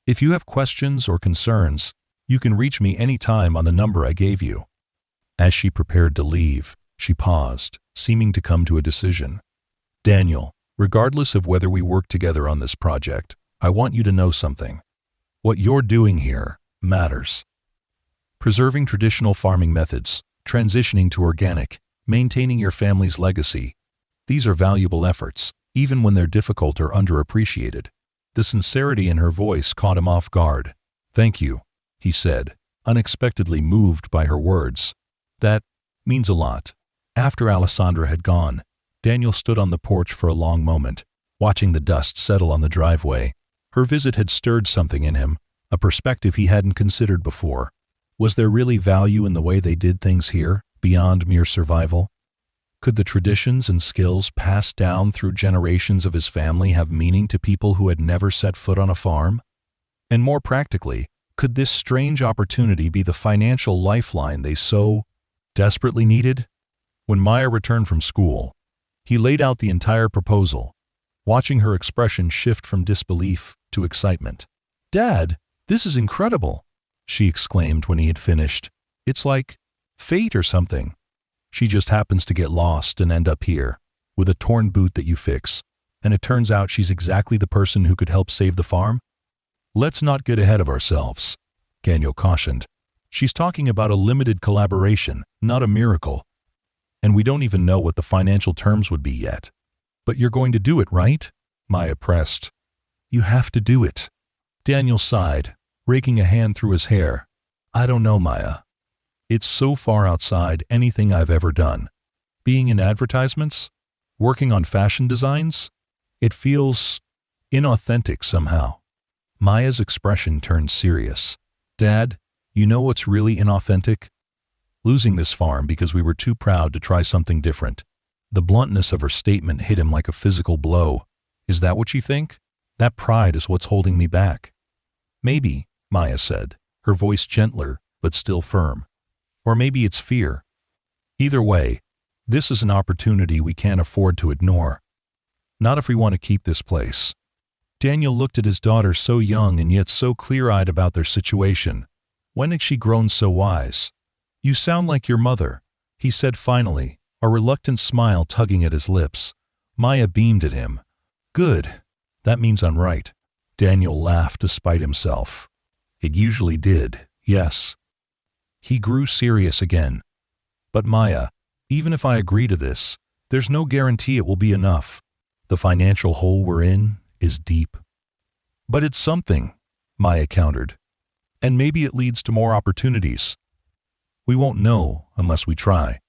If you have questions or concerns, you can reach me anytime on the number I gave you." As she prepared to leave, she paused, seeming to come to a decision. "Daniel, regardless of whether we work together on this project, I want you to know something. What you're doing here matters. Preserving traditional farming methods, transitioning to organic, maintaining your family's legacy, these are valuable efforts, even when they're difficult or underappreciated." The sincerity in her voice caught him off guard. "Thank you," he said, unexpectedly moved by her words. "That means a lot." After Alessandra had gone, Daniel stood on the porch for a long moment, watching the dust settle on the driveway. Her visit had stirred something in him, a perspective he hadn't considered before. Was there really value in the way they did things here, beyond mere survival? Could the traditions and skills passed down through generations of his family have meaning to people who had never set foot on a farm? And more practically, could this strange opportunity be the financial lifeline they so desperately needed? When Maya returned from school, he laid out the entire proposal, watching her expression shift from disbelief to excitement. "Dad, this is incredible," she exclaimed when he had finished. "It's like fate or something. She just happens to get lost and end up here, with a torn boot that you fix, and it turns out she's exactly the person who could help save the farm?" "Let's not get ahead of ourselves," Daniel cautioned. "She's talking about a limited collaboration, not a miracle. And we don't even know what the financial terms would be yet." "But you're going to do it, right?" Maya pressed. "You have to do it." Daniel sighed, raking a hand through his hair. "I don't know, Maya. It's so far outside anything I've ever done. Being in advertisements? Working on fashion designs? It feels inauthentic somehow." Maya's expression turned serious. "Dad, you know what's really inauthentic? Losing this farm because we were too proud to try something different." The bluntness of her statement hit him like a physical blow. "Is that what you think? That pride is what's holding me back?" "Maybe," Maya said, her voice gentler but still firm. "Or maybe it's fear. Either way, this is an opportunity we can't afford to ignore. Not if we want to keep this place." Daniel looked at his daughter, so young and yet so clear-eyed about their situation. When had she grown so wise? "You sound like your mother," he said finally, a reluctant smile tugging at his lips. Maya beamed at him. "Good. That means I'm right." Daniel laughed despite himself. "It usually did, yes." He grew serious again. "But Maya, even if I agree to this, there's no guarantee it will be enough. The financial hole we're in is deep." "But it's something," Maya countered. "And maybe it leads to more opportunities." "We won't know unless we try."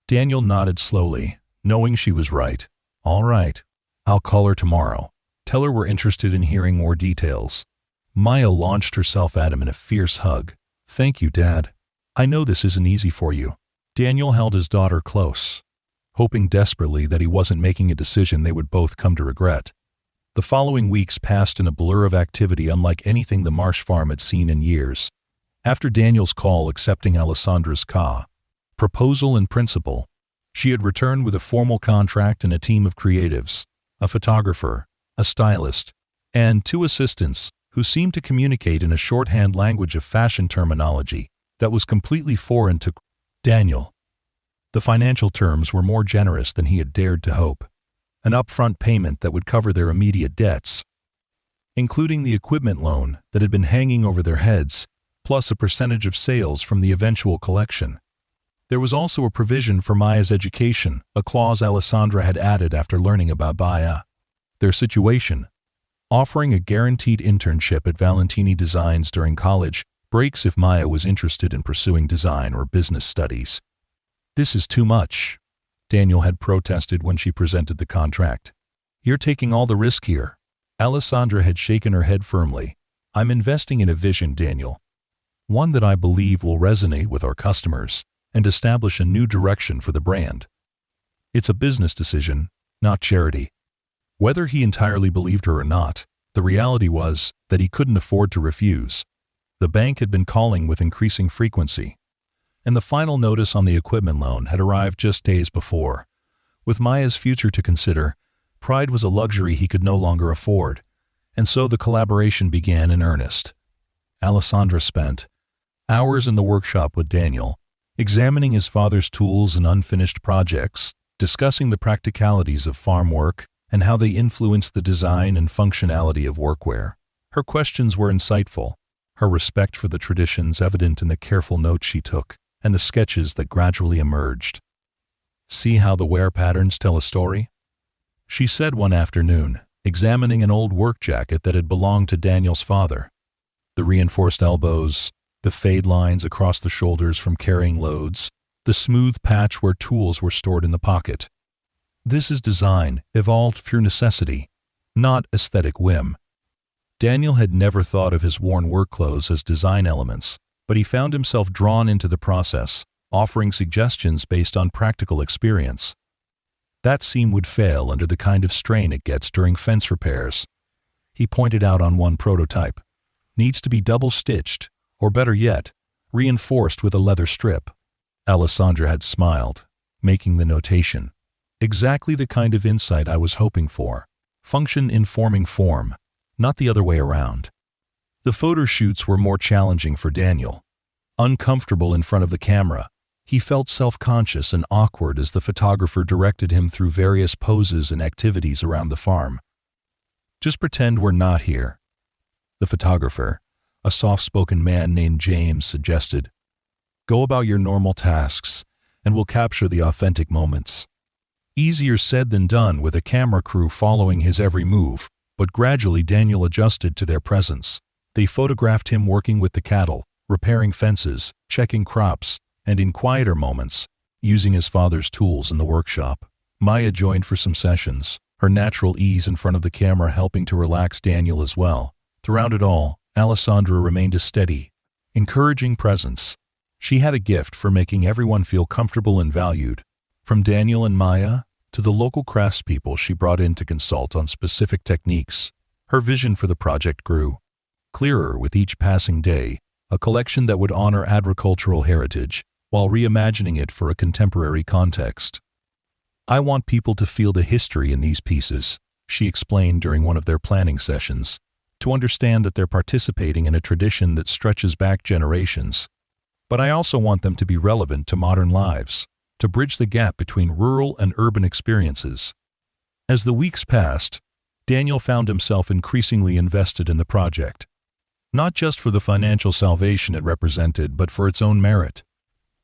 Daniel nodded slowly, knowing she was right. "All right. I'll call her tomorrow. Tell her we're interested in hearing more details." Maya launched herself at him in a fierce hug. "Thank you, Dad. I know this isn't easy for you." Daniel held his daughter close, hoping desperately that he wasn't making a decision they would both come to regret. The following weeks passed in a blur of activity unlike anything the Marsh farm had seen in years. After Daniel's call accepting Alessandra's proposal in principle, she had returned with a formal contract and a team of creatives, a photographer, a stylist, and 2 assistants who seemed to communicate in a shorthand language of fashion terminology that was completely foreign to Daniel. The financial terms were more generous than he had dared to hope. An upfront payment that would cover their immediate debts, including the equipment loan that had been hanging over their heads, plus a percentage of sales from the eventual collection. There was also a provision for Maya's education, a clause Alessandra had added after learning about their situation. Offering a guaranteed internship at Valentini Designs during college breaks if Maya was interested in pursuing design or business studies. "This is too much," Daniel had protested when she presented the contract. "You're taking all the risk here." Alessandra had shaken her head firmly. "I'm investing in a vision, Daniel. One that I believe will resonate with our customers and establish a new direction for the brand. It's a business decision, not charity." Whether he entirely believed her or not, the reality was that he couldn't afford to refuse. The bank had been calling with increasing frequency, and the final notice on the equipment loan had arrived just days before. With Maya's future to consider, pride was a luxury he could no longer afford. and so the collaboration began in earnest. Alessandra spent hours in the workshop with Daniel, examining his father's tools and unfinished projects, discussing the practicalities of farm work and how they influenced the design and functionality of workwear. Her questions were insightful, her respect for the traditions evident in the careful notes she took and the sketches that gradually emerged. "See how the wear patterns tell a story?" she said one afternoon, examining an old work jacket that had belonged to Daniel's father. The reinforced elbows, the fade lines across the shoulders from carrying loads, the smooth patch where tools were stored in the pocket. This is design evolved through necessity, not aesthetic whim. Daniel had never thought of his worn work clothes as design elements, but he found himself drawn into the process, offering suggestions based on practical experience. That seam would fail under the kind of strain it gets during fence repairs. He pointed out on one prototype. Needs to be double-stitched, or better yet, reinforced with a leather strip. Alessandra had smiled, making the notation. Exactly the kind of insight I was hoping for. Function informing form, not the other way around. The photo shoots were more challenging for Daniel. Uncomfortable in front of the camera, he felt self-conscious and awkward as the photographer directed him through various poses and activities around the farm. "Just pretend we're not here," the photographer, a soft-spoken man named James, suggested. "Go about your normal tasks, and we'll capture the authentic moments." Easier said than done with a camera crew following his every move, but gradually Daniel adjusted to their presence. They photographed him working with the cattle, repairing fences, checking crops, and in quieter moments, using his father's tools in the workshop. Maya joined for some sessions, her natural ease in front of the camera helping to relax Daniel as well. Throughout it all, Alessandra remained a steady, encouraging presence. She had a gift for making everyone feel comfortable and valued. From Daniel and Maya to the local craftspeople she brought in to consult on specific techniques, her vision for the project grew. Clearer with each passing day, a collection that would honor agricultural heritage while reimagining it for a contemporary context. "I want people to feel the history in these pieces," she explained during one of their planning sessions, "to understand that they're participating in a tradition that stretches back generations. But I also want them to be relevant to modern lives, to bridge the gap between rural and urban experiences." As the weeks passed, Daniel found himself increasingly invested in the project, not just for the financial salvation it represented, but for its own merit.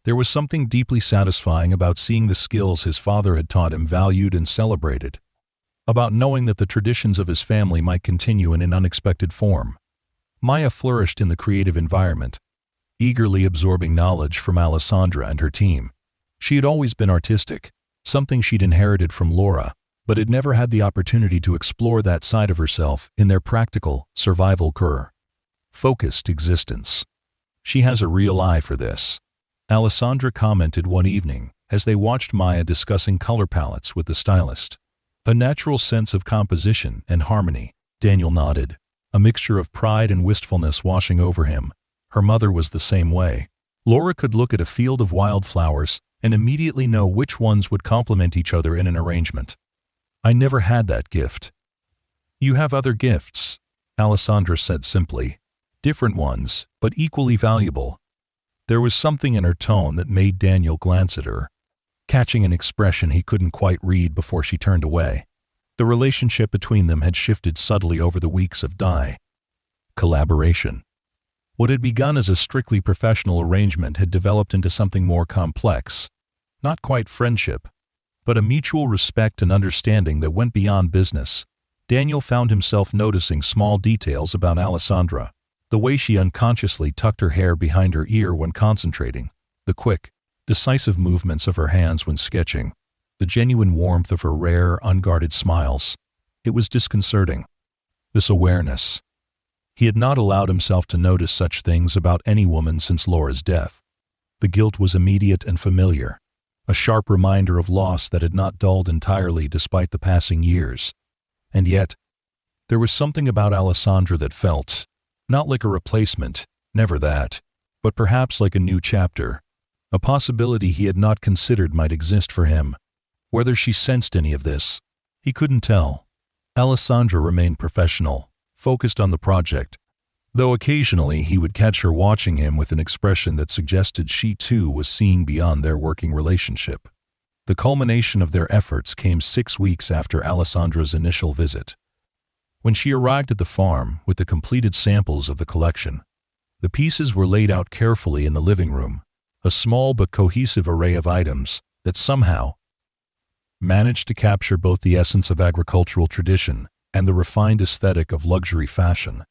There was something deeply satisfying about seeing the skills his father had taught him valued and celebrated, about knowing that the traditions of his family might continue in an unexpected form. Maya flourished in the creative environment, eagerly absorbing knowledge from Alessandra and her team. She had always been artistic, something she'd inherited from Laura, but had never had the opportunity to explore that side of herself in their practical, survival focused existence. "She has a real eye for this," Alessandra commented one evening as they watched Maya discussing color palettes with the stylist. "A natural sense of composition and harmony." Daniel nodded, a mixture of pride and wistfulness washing over him. Her mother was the same way. Laura could look at a field of wildflowers and immediately know which ones would complement each other in an arrangement. "I never had that gift." "You have other gifts," Alessandra said simply. "Different ones, but equally valuable." There was something in her tone that made Daniel glance at her, catching an expression he couldn't quite read before she turned away. The relationship between them had shifted subtly over the weeks of collaboration. What had begun as a strictly professional arrangement had developed into something more complex. Not quite friendship, but a mutual respect and understanding that went beyond business. Daniel found himself noticing small details about Alessandra. The way she unconsciously tucked her hair behind her ear when concentrating, the quick, decisive movements of her hands when sketching, the genuine warmth of her rare, unguarded smiles. It was disconcerting. This awareness. He had not allowed himself to notice such things about any woman since Laura's death. The guilt was immediate and familiar, a sharp reminder of loss that had not dulled entirely despite the passing years. And yet, there was something about Alessandra that felt, not like a replacement, never that, but perhaps like a new chapter, a possibility he had not considered might exist for him. Whether she sensed any of this, he couldn't tell. Alessandra remained professional, focused on the project, though occasionally he would catch her watching him with an expression that suggested she too was seeing beyond their working relationship. The culmination of their efforts came 6 weeks after Alessandra's initial visit. When she arrived at the farm with the completed samples of the collection, the pieces were laid out carefully in the living room, a small but cohesive array of items that somehow managed to capture both the essence of agricultural tradition and the refined aesthetic of luxury fashion.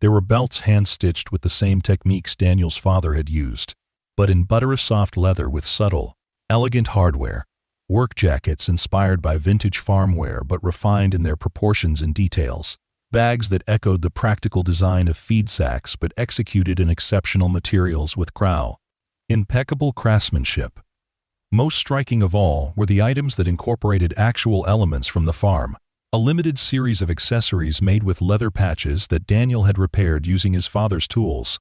There were belts hand-stitched with the same techniques Daniel's father had used, but in butter-soft leather with subtle, elegant hardware, work jackets inspired by vintage farmware but refined in their proportions and details, bags that echoed the practical design of feed sacks but executed in exceptional materials with impeccable craftsmanship. Most striking of all were the items that incorporated actual elements from the farm, a limited series of accessories made with leather patches that Daniel had repaired using his father's tools,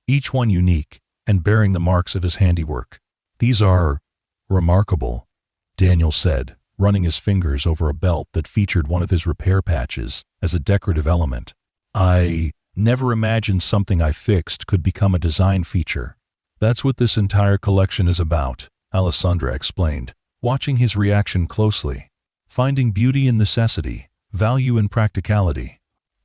each one unique and bearing the marks of his handiwork. "These are remarkable," Daniel said, running his fingers over a belt that featured one of his repair patches as a decorative element. "I never imagined something I fixed could become a design feature." "That's what this entire collection is about," Alessandra explained, watching his reaction closely. "Finding beauty in necessity, value in practicality."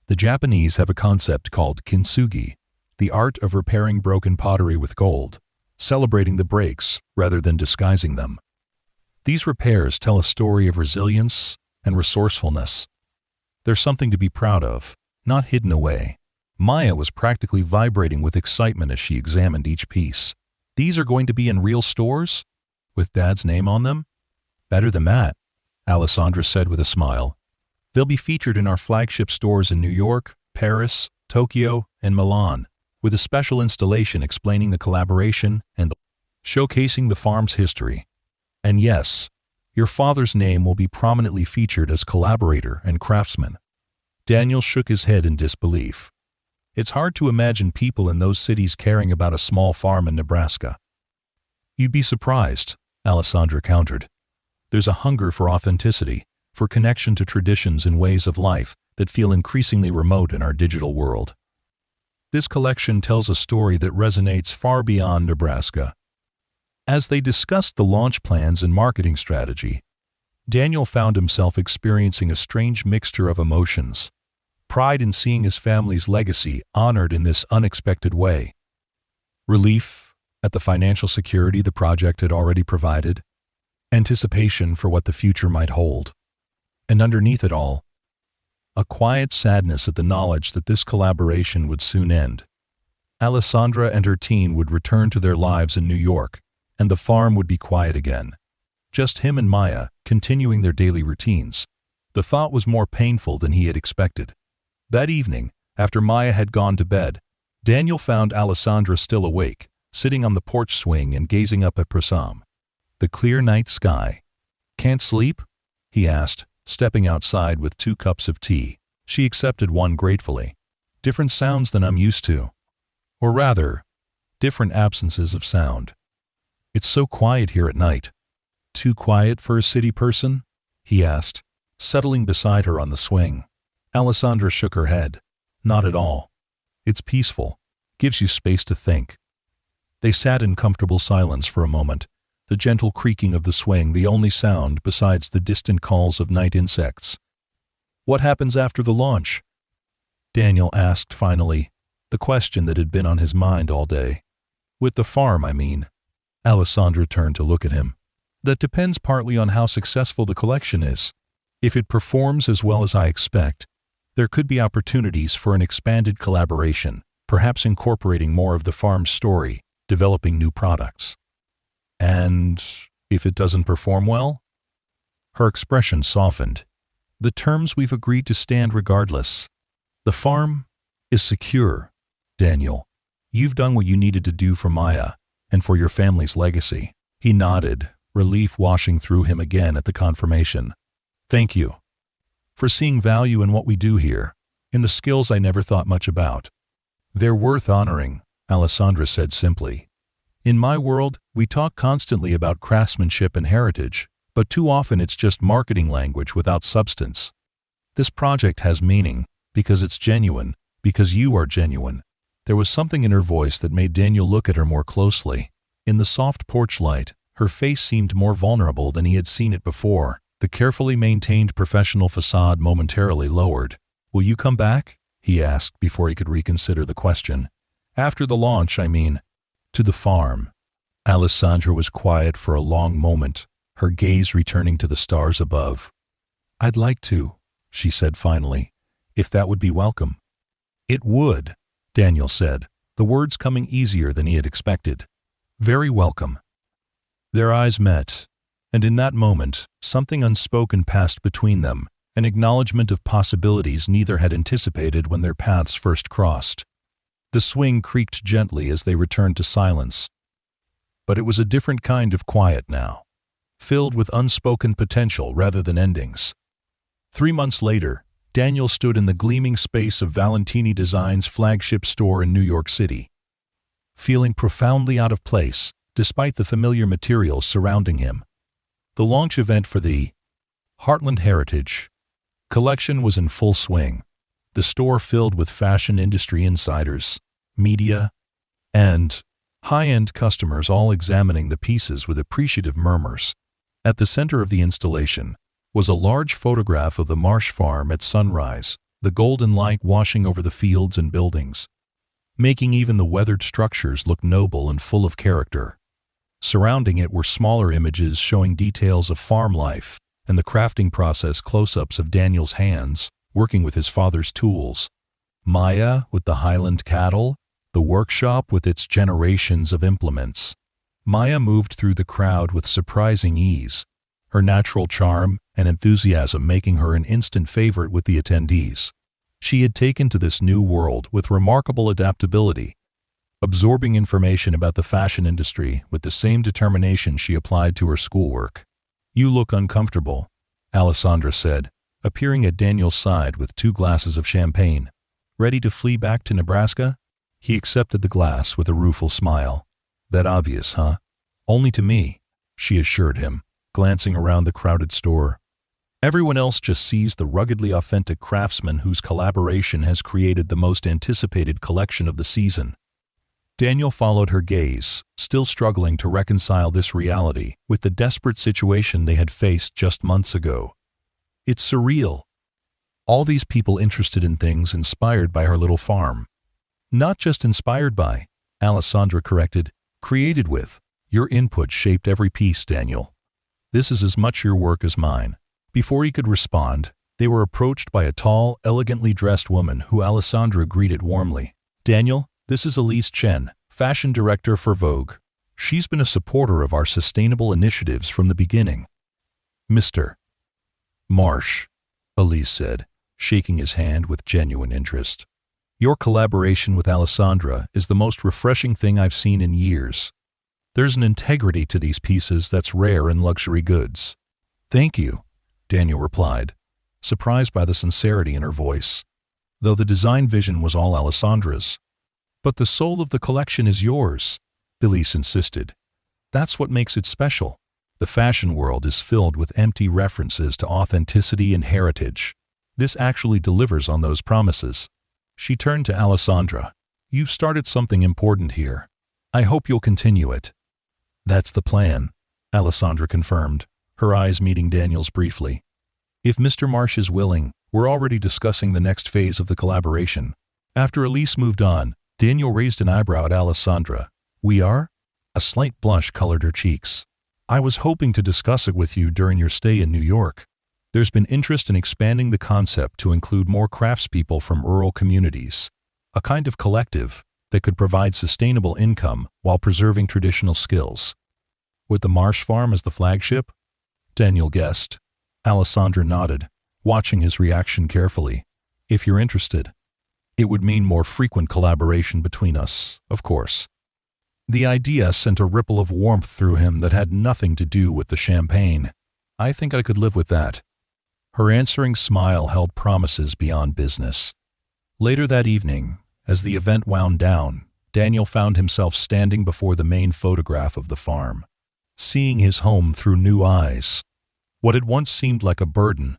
The Japanese have a concept called kintsugi, the art of repairing broken pottery with gold, celebrating the breaks rather than disguising them. These repairs tell a story of resilience and resourcefulness. They're something to be proud of, not hidden away. Maya was practically vibrating with excitement as she examined each piece. "These are going to be in real stores? With Dad's name on them?" "Better than that," Alessandra said with a smile. "They'll be featured in our flagship stores in New York, Paris, Tokyo, and Milan, with a special installation explaining the collaboration and showcasing the farm's history. And yes, your father's name will be prominently featured as collaborator and craftsman." Daniel shook his head in disbelief. It's hard to imagine people in those cities caring about a small farm in Nebraska. "You'd be surprised," Alessandra countered. "There's a hunger for authenticity, for connection to traditions and ways of life that feel increasingly remote in our digital world. This collection tells a story that resonates far beyond Nebraska." As they discussed the launch plans and marketing strategy, Daniel found himself experiencing a strange mixture of emotions. Pride in seeing his family's legacy honored in this unexpected way. Relief at the financial security the project had already provided. Anticipation for what the future might hold. And underneath it all, a quiet sadness at the knowledge that this collaboration would soon end. Alessandra and her team would return to their lives in New York, and the farm would be quiet again. Just him and Maya, continuing their daily routines. The thought was more painful than he had expected. That evening, after Maya had gone to bed, Daniel found Alessandra still awake, sitting on the porch swing and gazing up at Prasam. The clear night sky. "Can't sleep?" he asked, stepping outside with 2 cups of tea. She accepted one gratefully. "Different sounds than I'm used to. Or rather, different absences of sound. It's so quiet here at night." "Too quiet for a city person?" he asked, settling beside her on the swing. Alessandra shook her head. "Not at all. It's peaceful. Gives you space to think." They sat in comfortable silence for a moment, the gentle creaking of the swing the only sound besides the distant calls of night insects. "What happens after the launch?" Daniel asked finally, the question that had been on his mind all day. "With the farm, I mean." Alessandra turned to look at him. "That depends partly on how successful the collection is. If it performs as well as I expect, there could be opportunities for an expanded collaboration, perhaps incorporating more of the farm's story, developing new products. And if it doesn't perform well?" Her expression softened. "The terms we've agreed to stand regardless. The farm is secure, Daniel. You've done what you needed to do for Maya and for your family's legacy." He nodded, relief washing through him again at the confirmation. "Thank you for seeing value in what we do here, in the skills I never thought much about." "They're worth honoring," Alessandra said simply. "In my world, we talk constantly about craftsmanship and heritage, but too often it's just marketing language without substance. This project has meaning Because it's genuine. Because you are genuine. There was something in her voice that made Daniel look at her more closely. In the soft porch light, her face seemed more vulnerable than he had seen it before. The carefully maintained professional facade momentarily lowered. "Will you come back?" he asked before he could reconsider the question. "After the launch, I mean." "To the farm." Alessandra was quiet for a long moment, her gaze returning to the stars above. "I'd like to," she said finally, "if that would be welcome." "It would," Daniel said, the words coming easier than he had expected. "Very welcome." Their eyes met, and in that moment, something unspoken passed between them, an acknowledgement of possibilities neither had anticipated when their paths first crossed. The swing creaked gently as they returned to silence. But it was a different kind of quiet now, filled with unspoken potential rather than endings. 3 months later, Daniel stood in the gleaming space of Valentini Design's flagship store in New York City, feeling profoundly out of place, despite the familiar materials surrounding him. The launch event for the Heartland Heritage collection was in full swing, the store filled with fashion industry insiders, media, and high-end customers all examining the pieces with appreciative murmurs. At the center of the installation was a large photograph of the Marsh farm at sunrise, the golden light washing over the fields and buildings, making even the weathered structures look noble and full of character. Surrounding it were smaller images showing details of farm life and the crafting process, close-ups of Daniel's hands, working with his father's tools. Maya with the Highland cattle, the workshop with its generations of implements. Maya moved through the crowd with surprising ease, her natural charm and enthusiasm making her an instant favorite with the attendees. She had taken to this new world with remarkable adaptability, absorbing information about the fashion industry with the same determination she applied to her schoolwork. "You look uncomfortable," Alessandra said, appearing at Daniel's side with 2 glasses of champagne. "Ready to flee back to Nebraska?" He accepted the glass with a rueful smile. "That obvious, huh?" "Only to me," she assured him, glancing around the crowded store. "Everyone else just sees the ruggedly authentic craftsman whose collaboration has created the most anticipated collection of the season." Daniel followed her gaze, still struggling to reconcile this reality with the desperate situation they had faced just months ago. It's surreal. All these people interested in things inspired by her little farm. "Not just inspired by," Alessandra corrected, "created with. Your input shaped every piece, Daniel. This is as much your work as mine." Before he could respond, they were approached by a tall, elegantly dressed woman who Alessandra greeted warmly. "Daniel, this is Elise Chen, fashion director for Vogue. She's been a supporter of our sustainable initiatives from the beginning." "Mr. Marsh," Elise said, shaking his hand with genuine interest. "Your collaboration with Alessandra is the most refreshing thing I've seen in years. There's an integrity to these pieces that's rare in luxury goods." "Thank you," Daniel replied, surprised by the sincerity in her voice, though the design vision was all Alessandra's. "But the soul of the collection is yours," Elise insisted. "That's what makes it special. The fashion world is filled with empty references to authenticity and heritage. This actually delivers on those promises." She turned to Alessandra. "You've started something important here. I hope you'll continue it." "That's the plan," Alessandra confirmed, her eyes meeting Daniel's briefly. "If Mr. Marsh is willing, we're already discussing the next phase of the collaboration." After Elise moved on, Daniel raised an eyebrow at Alessandra. "We are?" A slight blush colored her cheeks. "I was hoping to discuss it with you during your stay in New York. There's been interest in expanding the concept to include more craftspeople from rural communities, a kind of collective that could provide sustainable income while preserving traditional skills." "With the Marsh farm as the flagship?" Daniel guessed. Alessandra nodded, watching his reaction carefully. "If you're interested, it would mean more frequent collaboration between us, of course." The idea sent a ripple of warmth through him that had nothing to do with the champagne. "I think I could live with that." Her answering smile held promises beyond business. Later that evening, as the event wound down, Daniel found himself standing before the main photograph of the farm, seeing his home through new eyes. What had once seemed like a burden,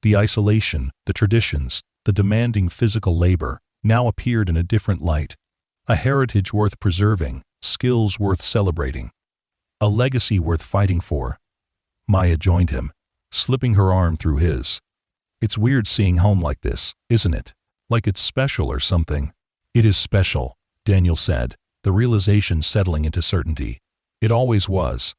the isolation, the traditions, the the demanding physical labor, now appeared in a different light. A heritage worth preserving, skills worth celebrating. A legacy worth fighting for. Maya joined him, slipping her arm through his. It's weird seeing home like this, isn't it? Like it's special or something. It is special, Daniel said, the realization settling into certainty. It always was.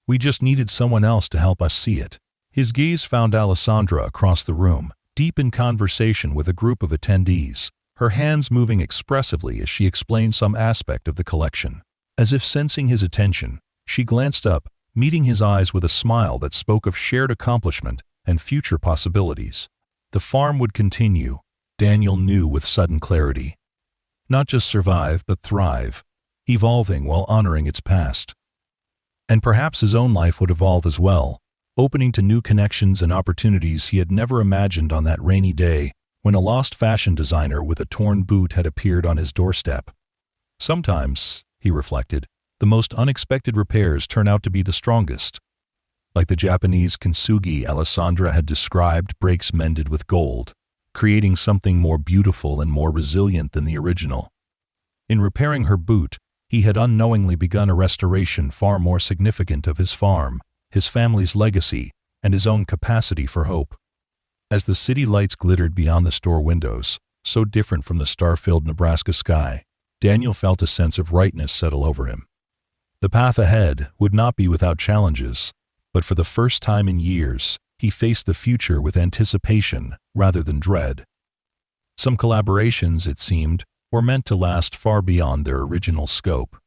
We just needed someone else to help us see it. His gaze found Alessandra across the room, deep in conversation with a group of attendees, her hands moving expressively as she explained some aspect of the collection. As if sensing his attention, she glanced up, meeting his eyes with a smile that spoke of shared accomplishment and future possibilities. The farm would continue, Daniel knew with sudden clarity. Not just survive, but thrive, evolving while honoring its past. And perhaps his own life would evolve as well, opening to new connections and opportunities he had never imagined on that rainy day when a lost fashion designer with a torn boot had appeared on his doorstep. Sometimes, he reflected, the most unexpected repairs turn out to be the strongest. Like the Japanese kintsugi Alessandra had described, breaks mended with gold, creating something more beautiful and more resilient than the original. In repairing her boot, he had unknowingly begun a restoration far more significant of his farm, his family's legacy, and his own capacity for hope. As the city lights glittered beyond the store windows, so different from the star-filled Nebraska sky, Daniel felt a sense of rightness settle over him. The path ahead would not be without challenges, but for the first time in years, he faced the future with anticipation rather than dread. Some collaborations, it seemed, were meant to last far beyond their original scope.